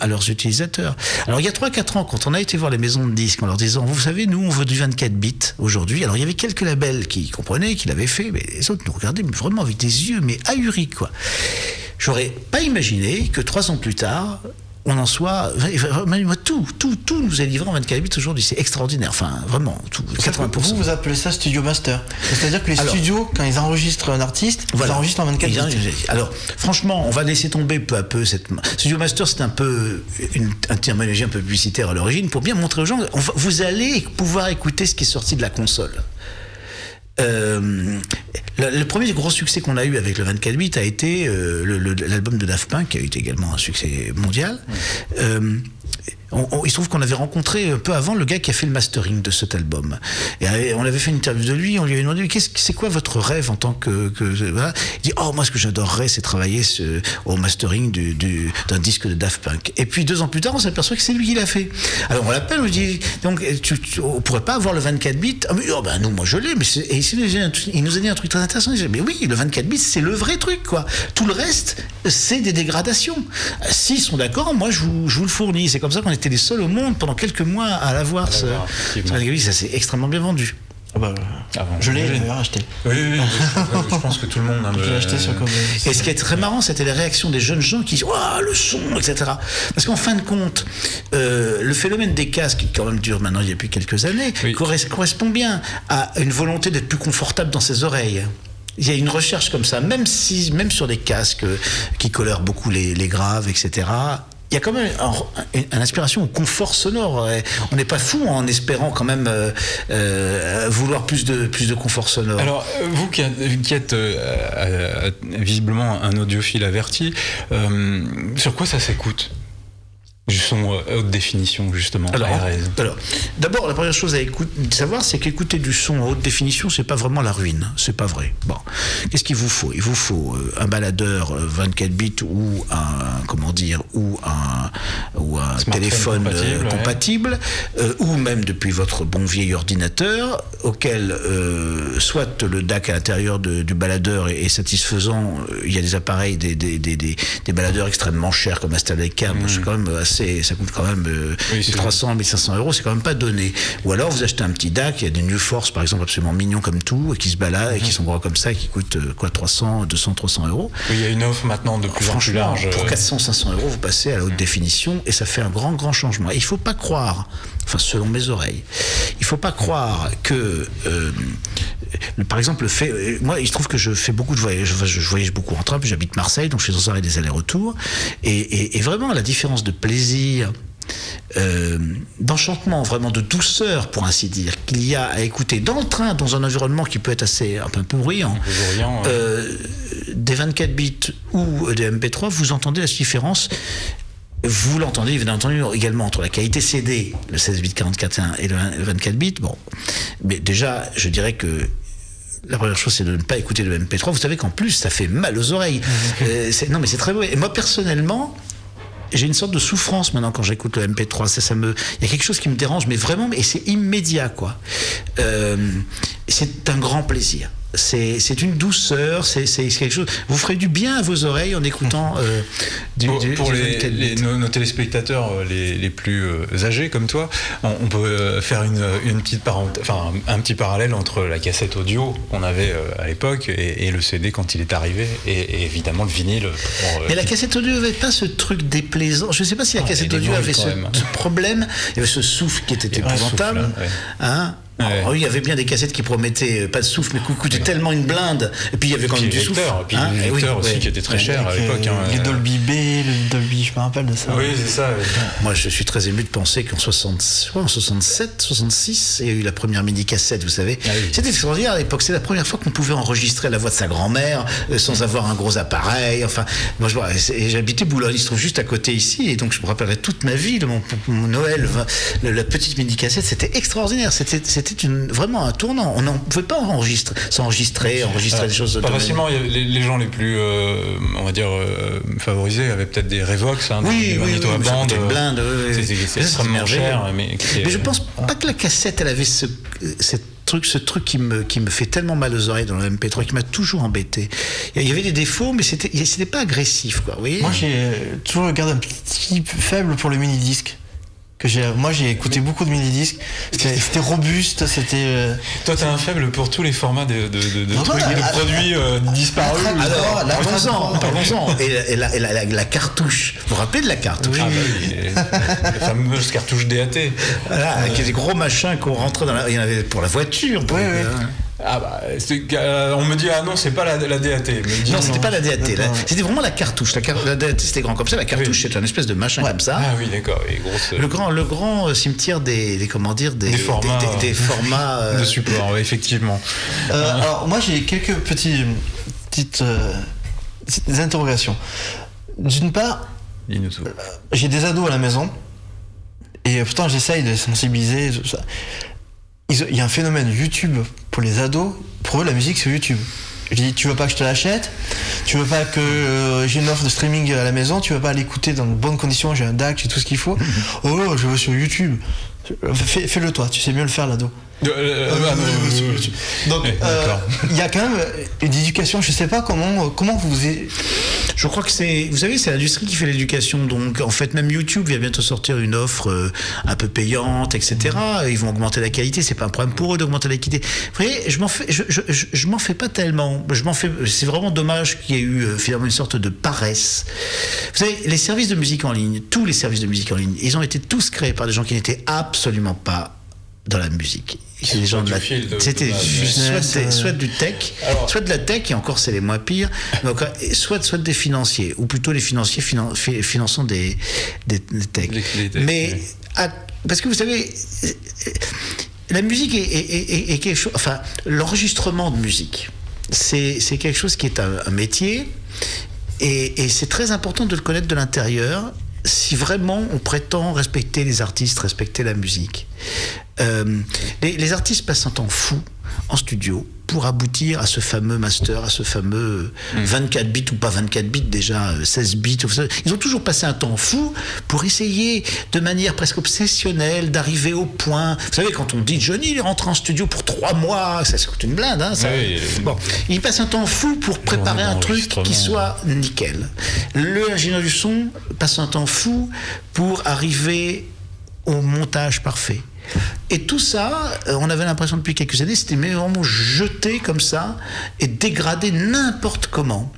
à leurs utilisateurs. Alors il y a 3-4 ans, quand on a été voir les maisons de disques en leur disant, vous savez, nous on veut du 24 bits aujourd'hui, alors il y avait quelques labels qui comprenaient, qui l'avaient fait, mais les autres nous regardaient vraiment avec des yeux ahuris, quoi. J'aurais pas imaginé que 3 ans plus tard, on en soit... Tout nous est livré en 24 bits aujourd'hui. C'est extraordinaire. Enfin, vraiment, tout. 80%. Vous appelez ça Studio Master. C'est-à-dire que les studios, quand ils enregistrent un artiste, ils enregistrent en 24 bits. Alors, franchement, on va laisser tomber peu à peu cette... Studio Master, c'est un peu une terminologie un peu publicitaire à l'origine, pour bien montrer aux gens, vous allez pouvoir écouter ce qui est sorti de la console. Le premier gros succès qu'on a eu avec le 24 bits a été l'album de Daft Punk, qui a été également un succès mondial. Il se trouve qu'on avait rencontré un peu avant le gars qui a fait le mastering de cet album. Et on avait fait une interview de lui, on lui avait demandé c'est quoi votre rêve en tant que voilà. Il dit moi ce que j'adorerais c'est travailler au mastering d'un disque de Daft Punk. Et puis 2 ans plus tard on s'aperçoit que c'est lui qui l'a fait. Alors on l'appelle, on lui dit donc on pourrait pas avoir le 24 bits. Non, moi je l'ai, mais il nous a dit un truc très intéressant. Il dit mais oui, le 24 bits c'est le vrai truc, quoi. Tout le reste c'est des dégradations. S'ils sont d'accord, moi je vous le fournis. C'est comme ça qu'on était les seuls au monde pendant quelques mois à l'avoir. Ça s'est extrêmement bien vendu. Je l'ai acheté. Oui, je pense que tout le monde l'a acheté sur Cobalt. Et ce qui est très marrant, c'était les réactions des jeunes gens qui disent le son, etc. Parce qu'en fin de compte, le phénomène des casques, qui quand même dure maintenant depuis quelques années, correspond bien à une volonté d'être plus confortable dans ses oreilles. Il y a une recherche comme ça, même sur des casques qui colorent beaucoup les graves, etc. Il y a quand même une inspiration au confort sonore. On n'est pas fou en espérant quand même vouloir plus de confort sonore. Alors, vous qui êtes visiblement un audiophile averti, sur quoi ça s'écoute ? Du son haute définition, justement. Alors, d'abord, la première chose à savoir, c'est qu'écouter du son en haute définition, c'est pas vraiment la ruine. C'est pas vrai. Bon, qu'est-ce qu'il vous faut ? Il vous faut un baladeur 24 bits ou un téléphone compatible, ou même depuis votre bon vieil ordinateur, auquel soit le DAC à l'intérieur du baladeur est satisfaisant. Il y a des appareils, des baladeurs extrêmement chers comme Astralcam, c'est quand même assez. Ça coûte quand même 1300, 1500 €, c'est quand même pas donné. Ou alors vous achetez un petit DAC, il y a des New Force par exemple absolument mignons comme tout, et qui se baladent, et qui sont gros comme ça, et qui coûtent 300 €. Oui, il y a une offre maintenant de plus en plus large. Pour 400, 500 €, vous passez à la haute définition, et ça fait un grand changement. Et il faut pas croire, selon mes oreilles, il faut pas croire que par exemple, moi, il se trouve que je fais beaucoup de voyages. Je voyage beaucoup en train, puis j'habite Marseille, donc je fais sans arrêt des allers-retours. Et vraiment, la différence de plaisir, d'enchantement, vraiment de douceur, pour ainsi dire, qu'il y a à écouter dans le train, dans un environnement qui peut être un peu bruyant, des 24 bits ou des MP3, vous entendez la différence. Vous l'entendez également entre la qualité CD, le 16 bits 44.1 et le 24 bits. Bon, mais déjà, je dirais que la première chose, c'est de ne pas écouter le MP3. Vous savez qu'en plus, ça fait mal aux oreilles. Non, mais c'est très beau. Et moi, personnellement, j'ai une sorte de souffrance maintenant quand j'écoute le MP3. Il y a quelque chose qui me dérange, mais vraiment, et c'est immédiat, quoi. C'est un grand plaisir. C'est une douceur, c'est quelque chose. Vous ferez du bien à vos oreilles en écoutant pour nos téléspectateurs les plus âgés comme toi, on peut faire une petite un petit parallèle entre la cassette audio qu'on avait à l'époque et le CD quand il est arrivé, et évidemment le vinyle. Mais la cassette audio n'avait pas ce truc déplaisant. Je ne sais pas si la cassette audio avait ce problème, il y avait ce souffle qui était épouvantable. Ouais. Alors, il y avait bien des cassettes qui promettaient pas de souffle, mais coûtaient tellement une blinde. Et puis il y avait quand même du souffle. Et puis les lecteurs aussi qui étaient très chers à l'époque. Les Dolby B, le Dolby, je me rappelle de ça. Oui, c'est ça. Moi, je suis très ému de penser qu'en 67, 66, il y a eu la première mini-cassette, vous savez. Ah oui. C'était extraordinaire à l'époque. C'est la première fois qu'on pouvait enregistrer la voix de sa grand-mère sans avoir un gros appareil. Enfin, moi, j'habitais Boulogne, il se trouve juste à côté ici, et donc je me rappellerai toute ma vie de mon Noël. La petite mini-cassette, c'était extraordinaire. C'était vraiment un tournant. On ne pouvait pas s'enregistrer des choses. Pas facilement. Les gens les plus, on va dire, favorisés avaient peut-être des Revox, des magnétos à bande. C'est extrêmement cher. Mais je pense pas que la cassette, elle avait ce truc qui me fait tellement mal aux oreilles dans le MP3, qui m'a toujours embêté. Il y avait des défauts, mais c'était pas agressif, quoi. Vous voyez. Moi, j'ai toujours gardé un petit faible pour le mini-disque. Moi, j'ai écouté beaucoup de mini-disques. C'était robuste, c'était. Toi, t'as un faible pour tous les formats de produits disparus. Alors, parlons-en. Et la cartouche. Vous vous rappelez de la cartouche? La fameuse cartouche DAT. Voilà, avec les gros machins qu'on rentrait dans il y en avait pour la voiture. On me dit non, c'est pas la DAT. Non, c'était pas la DAT. C'était vraiment la cartouche. La DAT, c'était grand comme ça. La cartouche, c'est un espèce de machin comme ça. Ah oui, d'accord. Le grand cimetière des formats de support, effectivement. Alors moi, j'ai quelques petites interrogations. D'une part, j'ai des ados à la maison et pourtant j'essaye de les sensibiliser. Tout ça. Il y a un phénomène YouTube pour les ados. Pour eux, la musique, c'est YouTube. Je dis, tu veux pas que je te l'achète? Tu veux pas que j'ai une offre de streaming à la maison? Tu veux pas l'écouter dans de bonnes conditions? J'ai un DAC, j'ai tout ce qu'il faut. Oh, je veux sur YouTube. Fais-le toi, tu sais mieux le faire, l'ado. Donc, il y a quand même une éducation. Je sais pas comment vous. Je crois que vous savez, c'est l'industrie qui fait l'éducation. Donc, en fait, même YouTube vient bientôt sortir une offre un peu payante, etc. Ils vont augmenter la qualité. C'est pas un problème pour eux d'augmenter la qualité. Vous voyez, je m'en fais pas tellement. C'est vraiment dommage qu'il y ait eu finalement une sorte de paresse. Vous savez, les services de musique en ligne, tous les services de musique en ligne, ils ont été tous créés par des gens qui n'étaient absolument pas dans la musique. C'est des gens c'était soit du tech, soit de la tech, et encore c'est les moins pires, donc, soit des financiers, ou plutôt les financiers finançant des tech. Parce que vous savez, la musique est quelque chose, enfin, l'enregistrement de musique, c'est quelque chose qui est un métier, et c'est très important de le connaître de l'intérieur, si vraiment on prétend respecter les artistes, respecter la musique. Les artistes passent un temps fou en studio pour aboutir à ce fameux master, à ce fameux 24 bits ou pas 24 bits, déjà 16 bits. Ils ont toujours passé un temps fou pour essayer de manière presque obsessionnelle d'arriver au point. Vous savez, quand on dit Johnny, il est rentré en studio pour 3 mois, ça coûte une blinde. Hein, ça. Oui, bon, il passe un temps fou pour préparer un truc qui soit nickel. L'ingénieur du son passe un temps fou pour arriver au montage parfait. Et tout ça, on avait l'impression depuis quelques années, c'était vraiment jeté comme ça et dégradé n'importe comment.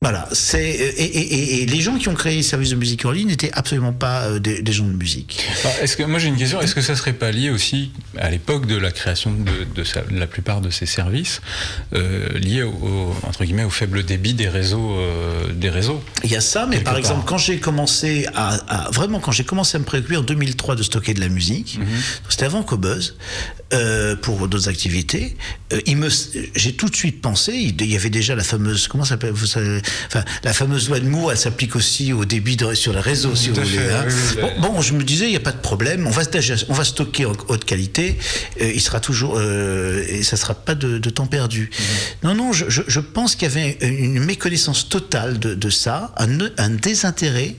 Voilà, et les gens qui ont créé les services de musique en ligne n'étaient absolument pas des gens de musique. Alors, moi j'ai une question, est-ce que ça serait pas lié aussi à l'époque de la création de la plupart de ces services, lié entre guillemets au faible débit des réseaux Il y a ça, mais par exemple quand j'ai commencé à me préoccuper en 2003 de stocker de la musique, c'était avant Cobuzz, pour d'autres activités, j'ai tout de suite pensé, il y avait déjà la fameuse, comment ça s'appelle, la fameuse loi de Moore, elle s'applique aussi au débit sur les réseaux, si vous voulez. Bon, je me disais, il n'y a pas de problème, on va stocker en haute qualité, il sera toujours, et ça ne sera pas de temps perdu. Non, je pense qu'il y avait une méconnaissance totale de ça, un désintérêt.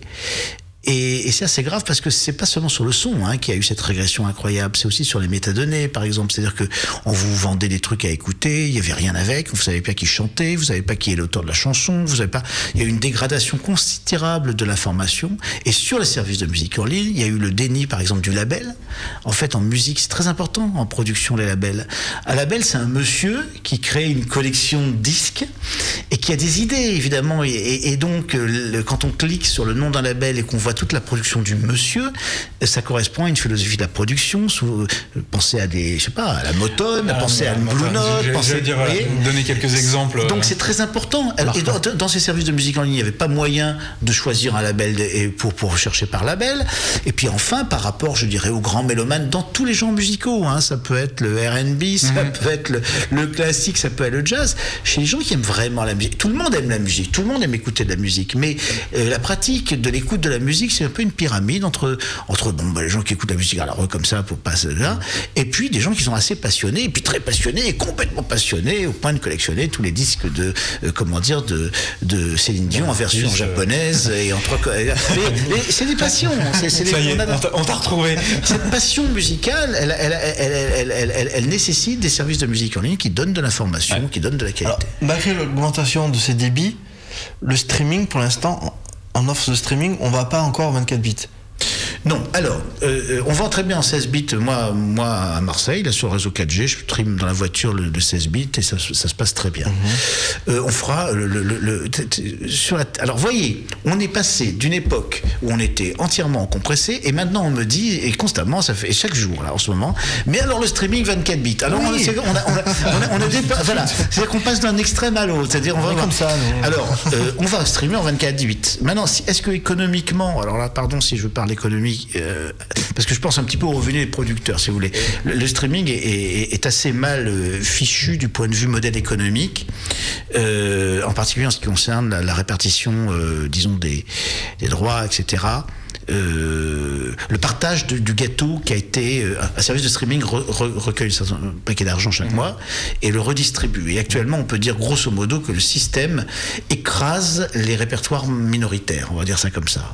Et c'est assez grave parce que c'est pas seulement sur le son qu'il y a eu cette régression incroyable, c'est aussi sur les métadonnées, par exemple. C'est-à-dire que on vous vendait des trucs à écouter, il y avait rien avec, vous savez pas qui chantait, vous savez pas qui est l'auteur de la chanson, vous savez pas. Il y a eu une dégradation considérable de l'information. Et sur les services de musique en ligne, il y a eu le déni, par exemple, du label. En fait, en musique, c'est très important en production les labels. Un label, c'est un monsieur qui crée une collection de disques et qui a des idées, évidemment. Et donc, quand on clique sur le nom d'un label et qu'on voit toute la production du monsieur, ça correspond à une philosophie de la production. Pensez à des, je sais pas, à la Motone, pensez à une Blue Note, pensez à donner quelques exemples. Donc c'est très important. Et dans ces services de musique en ligne, il n'y avait pas moyen de choisir un label pour chercher par label. Et puis enfin, par rapport, je dirais, aux grands mélomanes, dans tous les genres musicaux, hein, ça peut être le R&B, ça peut être le classique, ça peut être le jazz. Chez les gens qui aiment vraiment la musique, tout le monde aime la musique, tout le monde aime écouter de la musique, mais la pratique de l'écoute de la musique, c'est un peu une pyramide entre les gens qui écoutent la musique alors comme ça pour pas là, et puis des gens qui sont assez passionnés, et puis très passionnés et complètement passionnés au point de collectionner tous les disques de Céline Dion en version japonaise et c'est des passions. On t'a retrouvé. Cette passion musicale, elle nécessite des services de musique en ligne qui donnent de l'information, qui donnent de la qualité. Alors, malgré l'augmentation de ces débits, le streaming, pour l'instant, en offre de streaming, on va pas encore 24 bits. Non, alors, on vend très bien en 16 bits. Moi, à Marseille, là, sur le réseau 4G, je stream dans la voiture le 16 bits et ça se passe très bien. On fera alors, voyez, on est passé d'une époque où on était entièrement compressé et maintenant on me dit, et constamment, ça fait chaque jour, là, en ce moment, mais alors le streaming 24 bits. Alors, oui. Voilà, c'est-à-dire qu'on passe d'un extrême à l'autre. C'est-à-dire, on va comme ça. Non. Alors, on va streamer en 24 bits. Maintenant, est-ce que économiquement, alors là, pardon si je parle économique, parce que je pense un petit peu aux revenus des producteurs, si vous voulez. Le streaming est assez mal fichu du point de vue modèle économique, en particulier en ce qui concerne la répartition, disons, des droits, etc. Le partage du gâteau qui a été un service de streaming recueille un paquet d'argent chaque mois et le redistribue. Et actuellement, on peut dire grosso modo que le système écrase les répertoires minoritaires, on va dire ça comme ça.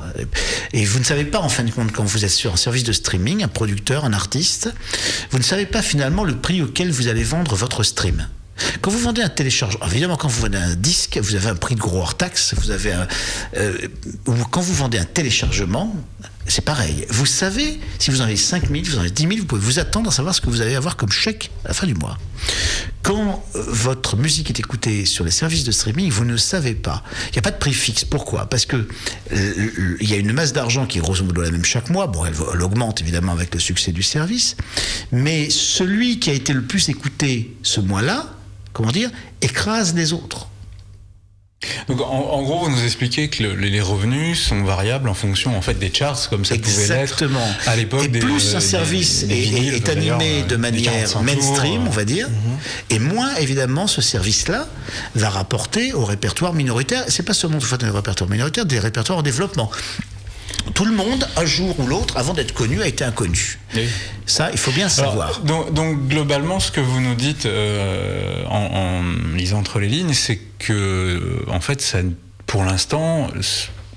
Et vous ne savez pas, en fin de compte, quand vous êtes sur un service de streaming, un producteur, un artiste, vous ne savez pas finalement le prix auquel vous allez vendre votre stream. Quand vous vendez un téléchargement, évidemment, quand vous vendez un disque, vous avez un prix de gros hors taxe, vous avez ou quand vous vendez un téléchargement, c'est pareil. Vous savez, si vous en avez 5 000, vous en avez 10 000, vous pouvez vous attendre à savoir ce que vous allez avoir comme chèque à la fin du mois. Quand votre musique est écoutée sur les services de streaming, vous ne savez pas. Il n'y a pas de prix fixe. Pourquoi ? Parce que il y a une masse d'argent qui est grosso modo la même chaque mois. Bon, elle augmente évidemment avec le succès du service. Mais celui qui a été le plus écouté ce mois-là, comment dire, écrase les autres. Donc en gros, vous nous expliquez que les revenus sont variables en fonction en fait des charts, comme ça pouvait l'être à l'époque. Et plus un service est animé de manière mainstream, on va dire, et moins évidemment ce service-là va rapporter au répertoire minoritaire. C'est pas seulement des répertoires minoritaires, des répertoires en développement. Tout le monde, un jour ou l'autre, avant d'être connu, a été inconnu. Oui. Ça, il faut bien savoir. Donc globalement, ce que vous nous dites en lisant entre les lignes, c'est que, en fait, ça, pour l'instant,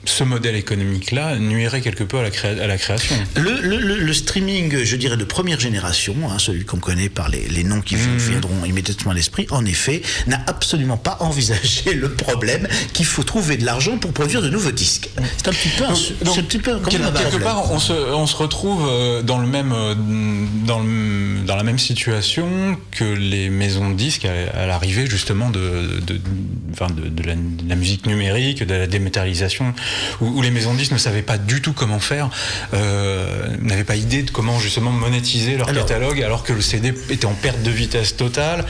ce modèle économique-là nuirait quelque peu à la création. Le streaming, je dirais, de première génération, hein, celui qu'on connaît par les noms qui viendront immédiatement à l'esprit, en effet, n'a absolument pas envisagé le problème qu'il faut trouver de l'argent pour produire de nouveaux disques. C'est un petit peu... quelque part, on se retrouve dans la même situation que les maisons de disques à l'arrivée, justement, de la musique numérique, de la dématérialisation, où les maisons de disques ne savaient pas du tout comment faire, n'avaient pas idée de comment justement monétiser leur catalogue, alors que le CD était en perte de vitesse totale.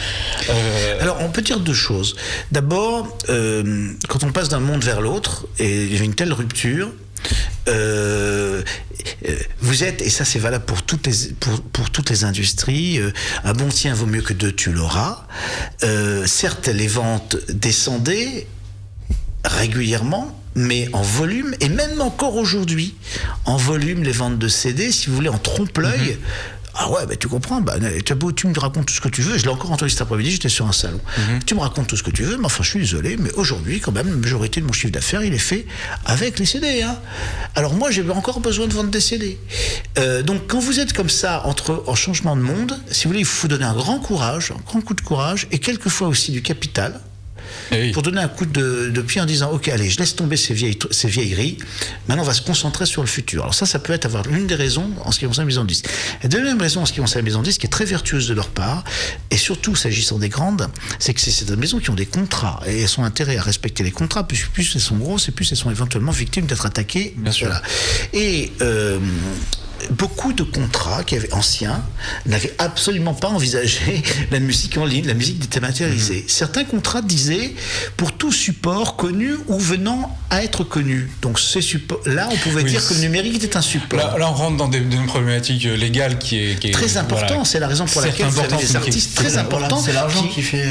Alors on peut dire deux choses. D'abord, quand on passe d'un monde vers l'autre, et il y a une telle rupture, vous êtes, et ça c'est valable pour toutes les industries, un bon tien vaut mieux que deux, tu l'auras. Certes, les ventes descendaient régulièrement, mais en volume, et même encore aujourd'hui, en volume, les ventes de CD, si vous voulez, en trompe-l'œil. Ah ouais, bah tu comprends, tu me racontes tout ce que tu veux. Je l'ai encore entendu cet après-midi, j'étais sur un salon. Tu me racontes tout ce que tu veux, mais enfin, je suis désolé, mais aujourd'hui, quand même, la majorité de mon chiffre d'affaires, il est fait avec les CD. Hein. Alors moi, j'ai encore besoin de vendre des CD. Donc, quand vous êtes comme ça, en changement de monde, si vous voulez, il faut donner un grand courage, un grand coup de courage, et quelquefois aussi du capital, Oui. pour donner un coup de pied en disant ok, allez, je laisse tomber ces vieilleries, maintenant on va se concentrer sur le futur. Alors ça peut être avoir l'une des raisons en ce qui concerne la maison de disque. La deuxième raison en ce qui concerne la maison de disque, qui est très vertueuse de leur part, et surtout s'agissant des grandes, c'est que c'est des maisons qui ont des contrats, et elles ont intérêt à respecter les contrats, plus elles sont grosses, et plus elles sont éventuellement victimes d'être attaquées. Bien sûr. Voilà. Et beaucoup de contrats qui avaient anciens n'avaient absolument pas envisagé la musique en ligne, la musique dématérialisée. Certains contrats disaient pour tout support connu ou venant à être connu. Donc ces supports, là, on pouvait dire que le numérique était un support. Là, on rentre dans une problématique légale qui est très important. Voilà, c'est la raison pour laquelle vous avez des artistes très importants. C'est l'argent qui fait.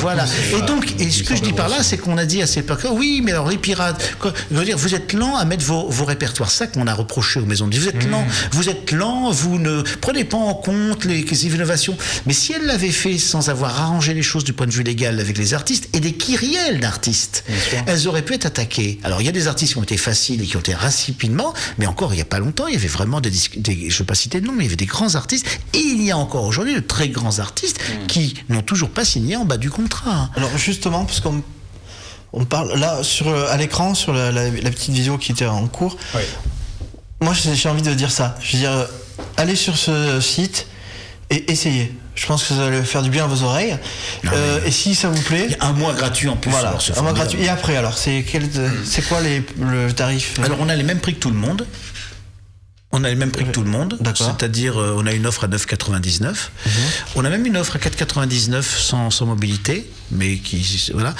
Voilà. Et donc, ce que je dis par là, c'est qu'on a dit à ces époques, oui, mais alors les pirates, je veux dire, vous êtes lents à mettre vos répertoires. Ça qu'on a reproché aux maisons de disques. Vous êtes lents. Vous êtes lent, vous ne prenez pas en compte les innovations. Mais si elle l'avait fait sans avoir arrangé les choses du point de vue légal avec les artistes et des kyrielles d'artistes, elles auraient pu être attaquées. Alors il y a des artistes qui ont été faciles et qui ont été rapidement, mais encore il n'y a pas longtemps, il y avait vraiment je ne vais pas citer de nom, mais il y avait des grands artistes, et il y a encore aujourd'hui de très grands artistes qui n'ont toujours pas signé en bas du contrat. Alors justement, parce qu'on parle là à l'écran, sur la petite vidéo qui était en cours. Oui. Moi, j'ai envie de dire ça. Je veux dire, allez sur ce site et essayez. Je pense que ça va faire du bien à vos oreilles. Et si ça vous plaît... Il y a un mois gratuit en plus. Voilà, un mois gratuit. Et après, alors, c'est quoi le tarif? Alors, on a les mêmes prix que tout le monde. On a les mêmes prix que tout le monde, c'est-à-dire on a une offre à 9,99. On a même une offre à 4,99 sans mobilité, mais qui voilà.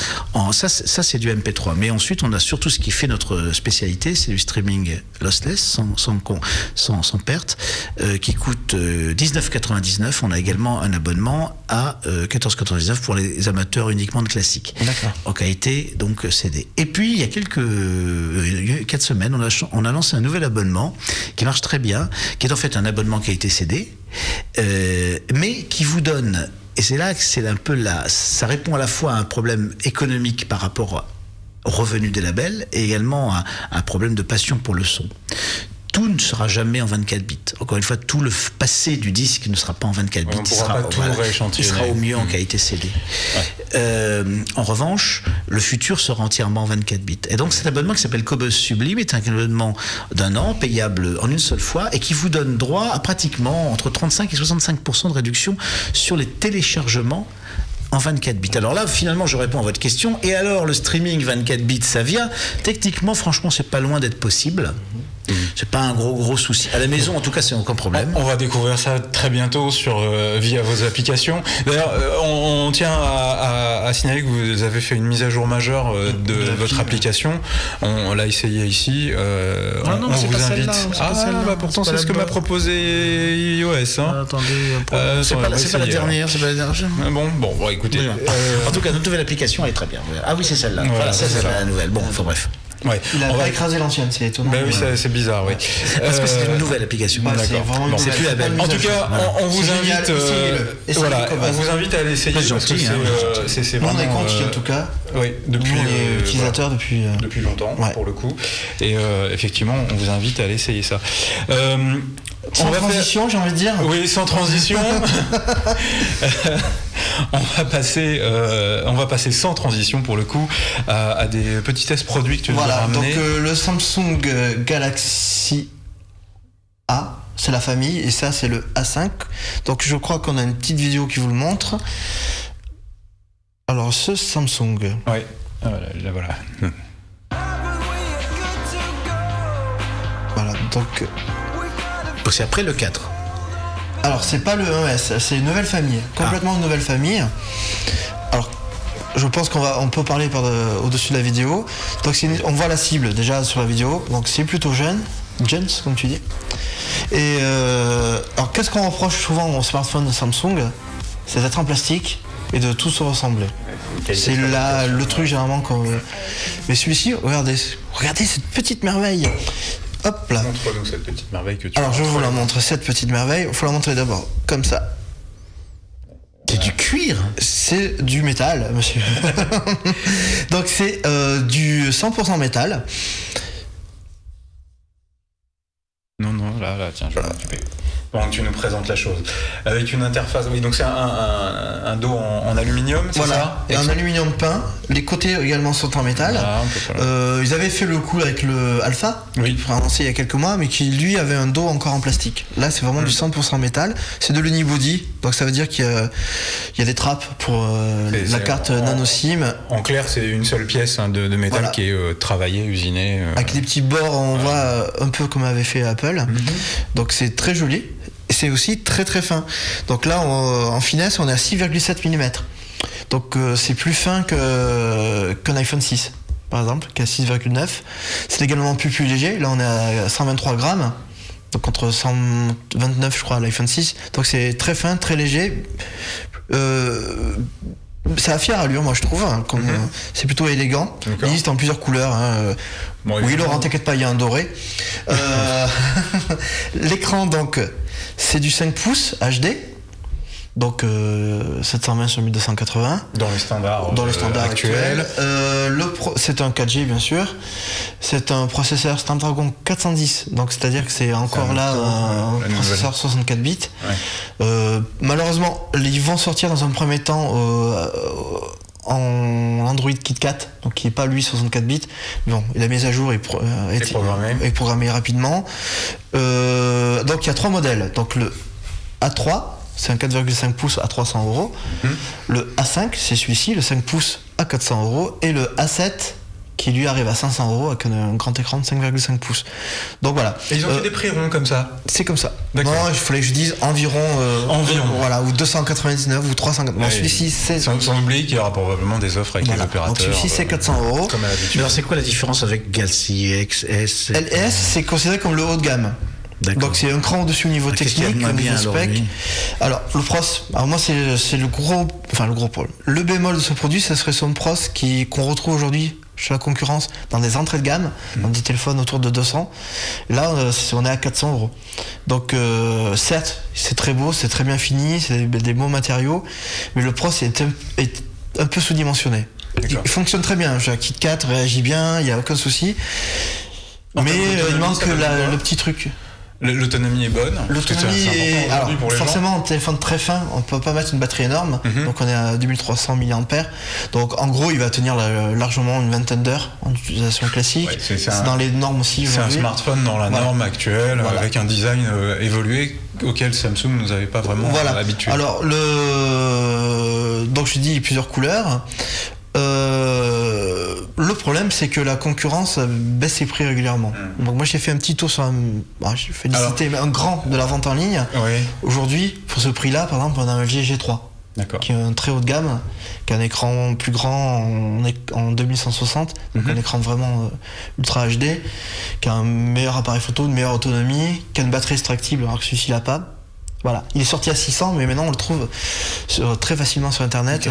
Ça c'est du MP3. Mais ensuite on a surtout ce qui fait notre spécialité, c'est du streaming lossless, sans perte, qui coûte 19,99. On a également un abonnement à 14,99 pour les amateurs uniquement de classique, en qualité donc CD. Et puis il y a 4 semaines, on a lancé un nouvel abonnement qui marche très bien, qui est en fait un abonnement qui a été cédé, mais qui vous donne, et c'est là que c'est un peu ça répond à la fois à un problème économique par rapport aux revenus des labels et également à un problème de passion pour le son. Tout ne sera jamais en 24 bits. Encore une fois, tout le passé du disque ne sera pas en 24 bits. Il sera au mieux en qualité CD. Ouais. En revanche, le futur sera entièrement en 24 bits. Et donc cet abonnement qui s'appelle Cobuzz Sublime est un abonnement d'1 an, payable en une seule fois, et qui vous donne droit à pratiquement entre 35 et 65% de réduction sur les téléchargements en 24 bits. Alors là, finalement, je réponds à votre question. Et alors, le streaming 24 bits, ça vient? Techniquement, franchement, c'est pas loin d'être possible. C'est pas un gros souci. À la maison, en tout cas, c'est aucun problème. On va découvrir ça très bientôt via vos applications. D'ailleurs, on tient à signaler que vous avez fait une mise à jour majeure de votre application. On l'a essayé ici. On vous invite. Pourtant, c'est ce que m'a proposé iOS. Attendez, c'est pas la dernière. Bon, écoutez. En tout cas, notre nouvelle application, elle est très bien. Ah oui, c'est celle-là. Voilà, c'est la nouvelle. Bon, enfin bref. Ouais. Il a pas écrasé l'ancienne, c'est étonnant. Ben oui, c'est bizarre, oui. Parce que c'est une nouvelle application. D'accord. C'est plus la belle. En tout cas, on vous invite. On vous invite à aller essayer. C'est gentil. C'est vraiment. On est content en tout cas. Oui, depuis utilisateur depuis longtemps pour le coup. Et effectivement, on vous invite à aller essayer ça. Sans transition, j'ai envie de dire. Oui, sans transition. On va passer sans transition pour le coup à des petits tests produits que tu nous as ramenés. Donc le Samsung Galaxy A, c'est la famille, et ça c'est le A5. Donc je crois qu'on a une petite vidéo qui vous le montre. Alors ce Samsung. Oui, voilà. Voilà, donc c'est après le 4. Alors c'est pas le 1S, c'est une nouvelle famille, complètement une nouvelle famille. Alors je pense qu'on peut parler au-dessus de la vidéo. Donc on voit la cible déjà sur la vidéo, donc c'est plutôt jeunes comme tu dis. Et alors qu'est-ce qu'on reproche souvent aux smartphones de Samsung? C'est d'être en plastique et de tous se ressembler. C'est là le truc généralement mais celui-ci, regardez cette petite merveille. Hop là. Montre-nous cette petite merveille que tu as. Alors je vous la montre, cette petite merveille. Il faut la montrer d'abord comme ça. C'est du cuir. C'est du métal, monsieur. Donc c'est du 100% métal. Non, là, tiens, je vais m'occuper. pendant que tu nous présentes la chose. Avec une interface, oui, donc c'est un dos en aluminium, c'est ça? Et en aluminium peint. Les côtés également sont en métal. Ils avaient fait le coup avec le Alpha, lancé il y a quelques mois, mais qui lui avait un dos encore en plastique. Là, c'est vraiment du 100% métal. C'est de l'unibody, donc ça veut dire qu'il y a des trappes pour la carte nano SIM. En clair, c'est une seule pièce de métal qui est travaillée, usinée. Avec les petits bords, on voit un peu comme avait fait Apple. Donc c'est très joli. Et c'est aussi très très fin. Donc là, en finesse, on est à 6,7 mm. Donc c'est plus fin qu'un iPhone 6, par exemple, qui est à 6,9. C'est également plus léger. Là, on est à 123 grammes. Donc contre 129, je crois, à l'iPhone 6. Donc c'est très fin, très léger. Ça a fière allure, moi je trouve. C'est plutôt élégant. Il existe en plusieurs couleurs. Oui, Laurent, t'inquiète pas, il y a un doré. L'écran, donc, c'est du 5 pouces HD. Donc 720 sur 1280. Dans les standards actuels. C'est un 4G bien sûr. C'est un processeur Snapdragon 410. Donc c'est-à-dire que c'est encore un processeur 64 bits. Malheureusement, ils vont sortir dans un premier temps en Android KitKat, donc qui n'est pas lui 64 bits. Bon, la mise à jour est programmée rapidement. Donc il y a 3 modèles. Donc le A3, c'est un 4,5 pouces à 300 €. Le A5, c'est celui-ci, le 5 pouces à 400 €. Et le A7, qui lui arrive à 500 € avec un grand écran de 5,5 pouces. Donc voilà. Et ils ont fait des prix ronds comme ça? C'est comme ça. Non, il fallait que je dise environ. Voilà, ou 299 ou 300. Bon, celui-ci, c'est. Sans oublier qu'il y aura probablement des offres avec les opérateurs. Donc celui-ci, c'est 400 €. Comme à l'habitude. Alors c'est quoi la différence avec Galaxy XS? LS, c'est considéré comme le haut de gamme. Donc c'est un cran au-dessus au niveau technique, au niveau spec. Alors le pros, moi c'est le gros problème. Le bémol de ce produit, ça serait son pros qu'on retrouve aujourd'hui chez la concurrence dans des entrées de gamme, dans des téléphones autour de 200. Là on est à 400 €. Donc certes c'est très beau, c'est très bien fini, c'est des beaux matériaux, mais le pros est un peu sous-dimensionné. Il fonctionne très bien, KitKat réagit bien, il n'y a aucun souci. Mais il manque le petit truc. L'autonomie est bonne. L'autonomie est. Alors, forcément, un téléphone très fin, on ne peut pas mettre une batterie énorme. Donc, on est à 2300 mAh. Donc, en gros, il va tenir largement une vingtaine d'heures en utilisation classique. C'est dans les normes aussi. C'est un smartphone dans la norme actuelle, avec un design évolué auquel Samsung nous avait pas vraiment habitué. Alors, donc, je dis plusieurs couleurs. Le problème, c'est que la concurrence baisse ses prix régulièrement. Donc moi, j'ai fait un petit tour sur j'ai fait un grand de la vente en ligne. Aujourd'hui, pour ce prix-là, par exemple, on a un LG G3, qui est un très haut de gamme, qui a un écran plus grand en 2160, donc un écran vraiment ultra HD, qui a un meilleur appareil photo, une meilleure autonomie, qui a une batterie extractible, alors que celui-ci l'a pas. Voilà, il est sorti à 600, mais maintenant on le trouve très facilement sur internet,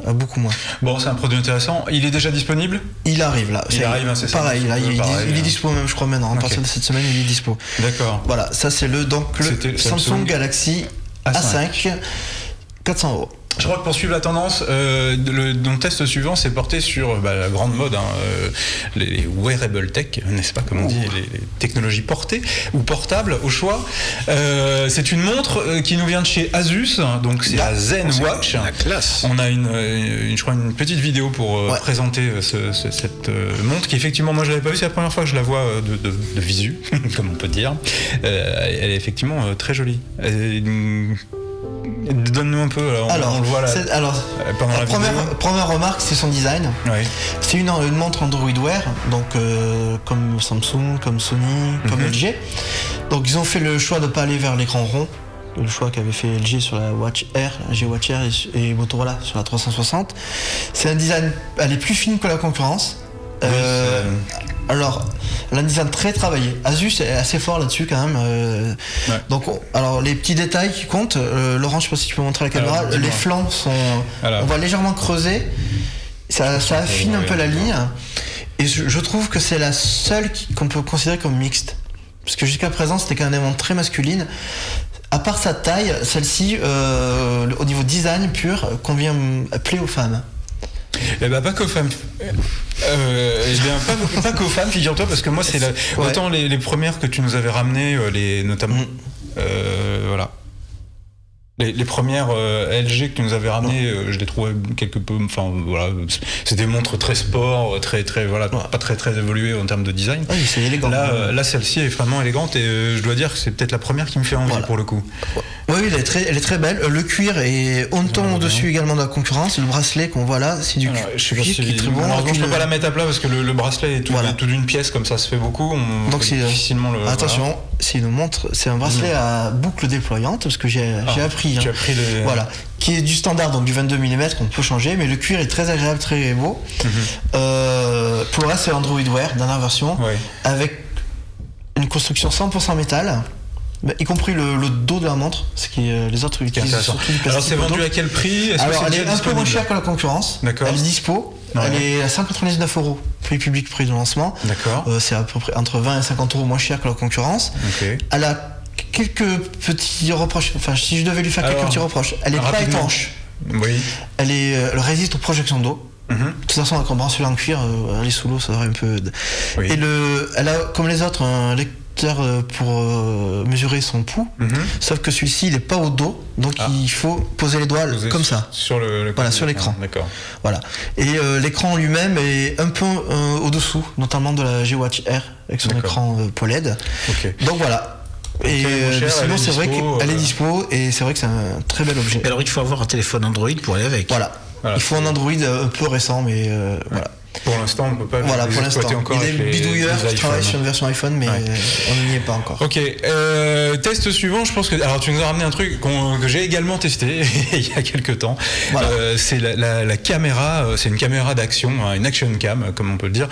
à beaucoup moins. Bon, c'est un produit intéressant. Il est déjà disponible? Il arrive là. Il arrive, c'est ça. Pareil, là, il est dispo même, je crois maintenant. À partir de cette semaine, il est dispo. D'accord. Voilà, ça c'est le Samsung Galaxy A5, 400 €. Je crois que pour suivre la tendance, mon test suivant s'est porté sur la grande mode, les wearable tech, n'est-ce pas, comme on dit, les technologies portées ou portables au choix. C'est une montre qui nous vient de chez Asus, donc c'est la Zen Watch. La classe. On a je crois une petite vidéo pour présenter cette montre qui effectivement, moi je l'avais pas vue, c'est la première fois que je la vois de visu, comme on peut dire. Elle est effectivement très jolie. Donne-nous un peu, on le voit là. Pendant la première remarque, c'est son design. C'est une montre Android Wear, donc comme Samsung, comme Sony, comme LG. Donc ils ont fait le choix de ne pas aller vers l'écran rond, le choix qu'avait fait LG sur la Watch Air, la G Watch Air et Motorola sur la 360. C'est un design, elle est plus fine que la concurrence. Alors, un design très travaillé. Asus est assez fort là-dessus quand même. Donc, alors les petits détails qui comptent. Laurent, je sais pas si tu peux montrer à la caméra. Les flancs sont, on va légèrement creuser. Ça affine un peu la ligne. Et je trouve que c'est la seule qu'on peut considérer comme mixte. Parce que jusqu'à présent, c'était quand même une montre très masculine. À part sa taille, celle-ci, au niveau design pur, convient plaît aux femmes. Pas qu'aux femmes. Pas qu'aux femmes, figure-toi, parce que moi, c'est autant les premières que tu nous avais ramenées, notamment Les premières LG que tu nous avais ramenées, je les trouvais quelque peu, enfin voilà, c'était des montres très sport, très voilà, pas très évoluées en termes de design. Oui, c'est élégant. Là, celle-ci est vraiment élégante et je dois dire que c'est peut-être la première qui me fait envie pour le coup. Oui, elle est très belle. Le cuir est honton au-dessus également de la concurrence. Le bracelet qu'on voit là, c'est du cuir qui est très bon. Malheureusement, je peux pas la mettre à plat parce que le bracelet est tout d'une pièce, comme ça se fait beaucoup. Donc c'est difficilement le. Attention, c'est une montre, c'est un bracelet à boucle déployante parce que j'ai appris. Tu as pris les... Voilà, qui est du standard, donc du 22 mm qu'on peut changer, mais le cuir est très agréable, très beau. Pour le reste, c'est Android Wear, dernière version, avec une construction 100% métal. Y compris le dos de la montre, ce qui les autres utilisent surtout du plastique. Alors c'est vendu à quel prix? Alors elle est un peu moins chère que la concurrence. D'accord. Elle est dispo. Ouais. Elle est à 199 €, prix public, prix de lancement. D'accord. C'est à peu près entre 20 et 50 € moins cher que la concurrence. Okay. Elle a quelques petits reproches. Enfin, si je devais lui faire quelques petits reproches, elle est pas étanche. Oui. Elle résiste aux projections d'eau. De toute façon, avec un bracelet en cuir, aller sous l'eau, ça aurait un peu. Oui. Et elle a, comme les autres, un lecteur pour mesurer son pouls, sauf que celui-ci, il n'est pas au dos, donc il faut poser les doigts comme ça. Sur voilà, sur l'écran. D'accord. Voilà. Et l'écran lui-même est un peu au-dessous, notamment de la G-Watch R, avec son écran POLED. Okay. Donc voilà. Et sinon, c'est vrai qu'elle est dispo, et c'est vrai que c'est un très bel objet. Alors, il faut avoir un téléphone Android pour aller avec. Voilà. Il faut un Android un peu récent, mais voilà. Pour l'instant, on ne peut pas l'exploiter encore. Il y a des bidouilleurs qui travaillent sur une version iPhone, mais on n'y est pas encore. Ok. Test suivant, je pense que. Alors, tu nous as ramené un truc que j'ai également testé il y a quelques temps. Voilà. C'est la caméra. C'est une caméra d'action, une action cam, comme on peut le dire,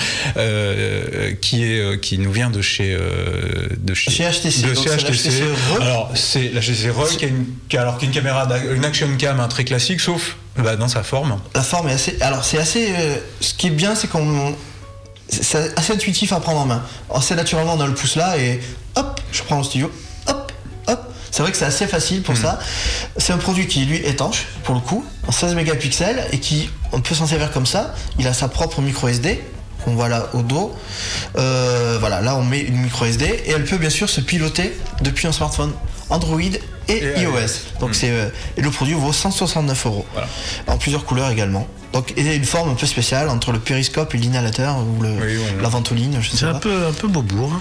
qui nous vient de chez HTC. De chez HTC. Alors, c'est la HTC ROG, qui est une caméra, une action cam très classique, sauf. Dans sa forme. La forme est assez. Alors, c'est assez. Ce qui est bien, c'est c'est assez intuitif à prendre en main. C'est naturellement, on a le pouce là et hop, je prends le stylo, hop. C'est vrai que c'est assez facile pour ça. C'est un produit qui, lui, étanche, pour le coup, en 16 mégapixels et on peut s'en servir comme ça. Il a sa propre micro SD. On voit là au dos. Voilà, là, on met une micro SD et elle peut bien sûr se piloter depuis un smartphone Android et iOS. Donc et le produit vaut 169 €. Voilà. En plusieurs couleurs également. Donc et une forme un peu spéciale entre le périscope et l'inhalateur ou la ventoline, je sais pas. C'est un peu bobour.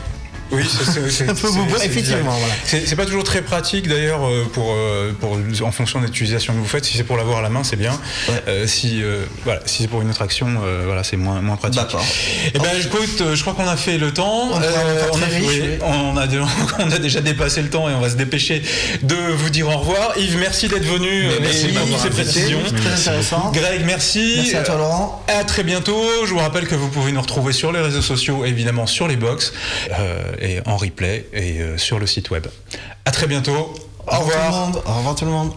Oui, c'est un peu bobo, effectivement. Voilà. C'est pas toujours très pratique d'ailleurs en fonction de l'utilisation que vous faites. Si c'est pour l'avoir à la main, c'est bien. Ouais. Si c'est pour une autre action, c'est moins pratique. D'accord. Et écoute, je crois qu'on a fait le temps. On a déjà dépassé le temps et on va se dépêcher de vous dire au revoir. Yves, merci d'être venu. Merci pour ces précisions. Très intéressant. Greg, merci. Merci à toi, Laurent. À très bientôt. Je vous rappelle que vous pouvez nous retrouver sur les réseaux sociaux, évidemment sur les box. Et en replay et sur le site web. À très bientôt. Au revoir. Au revoir tout le monde.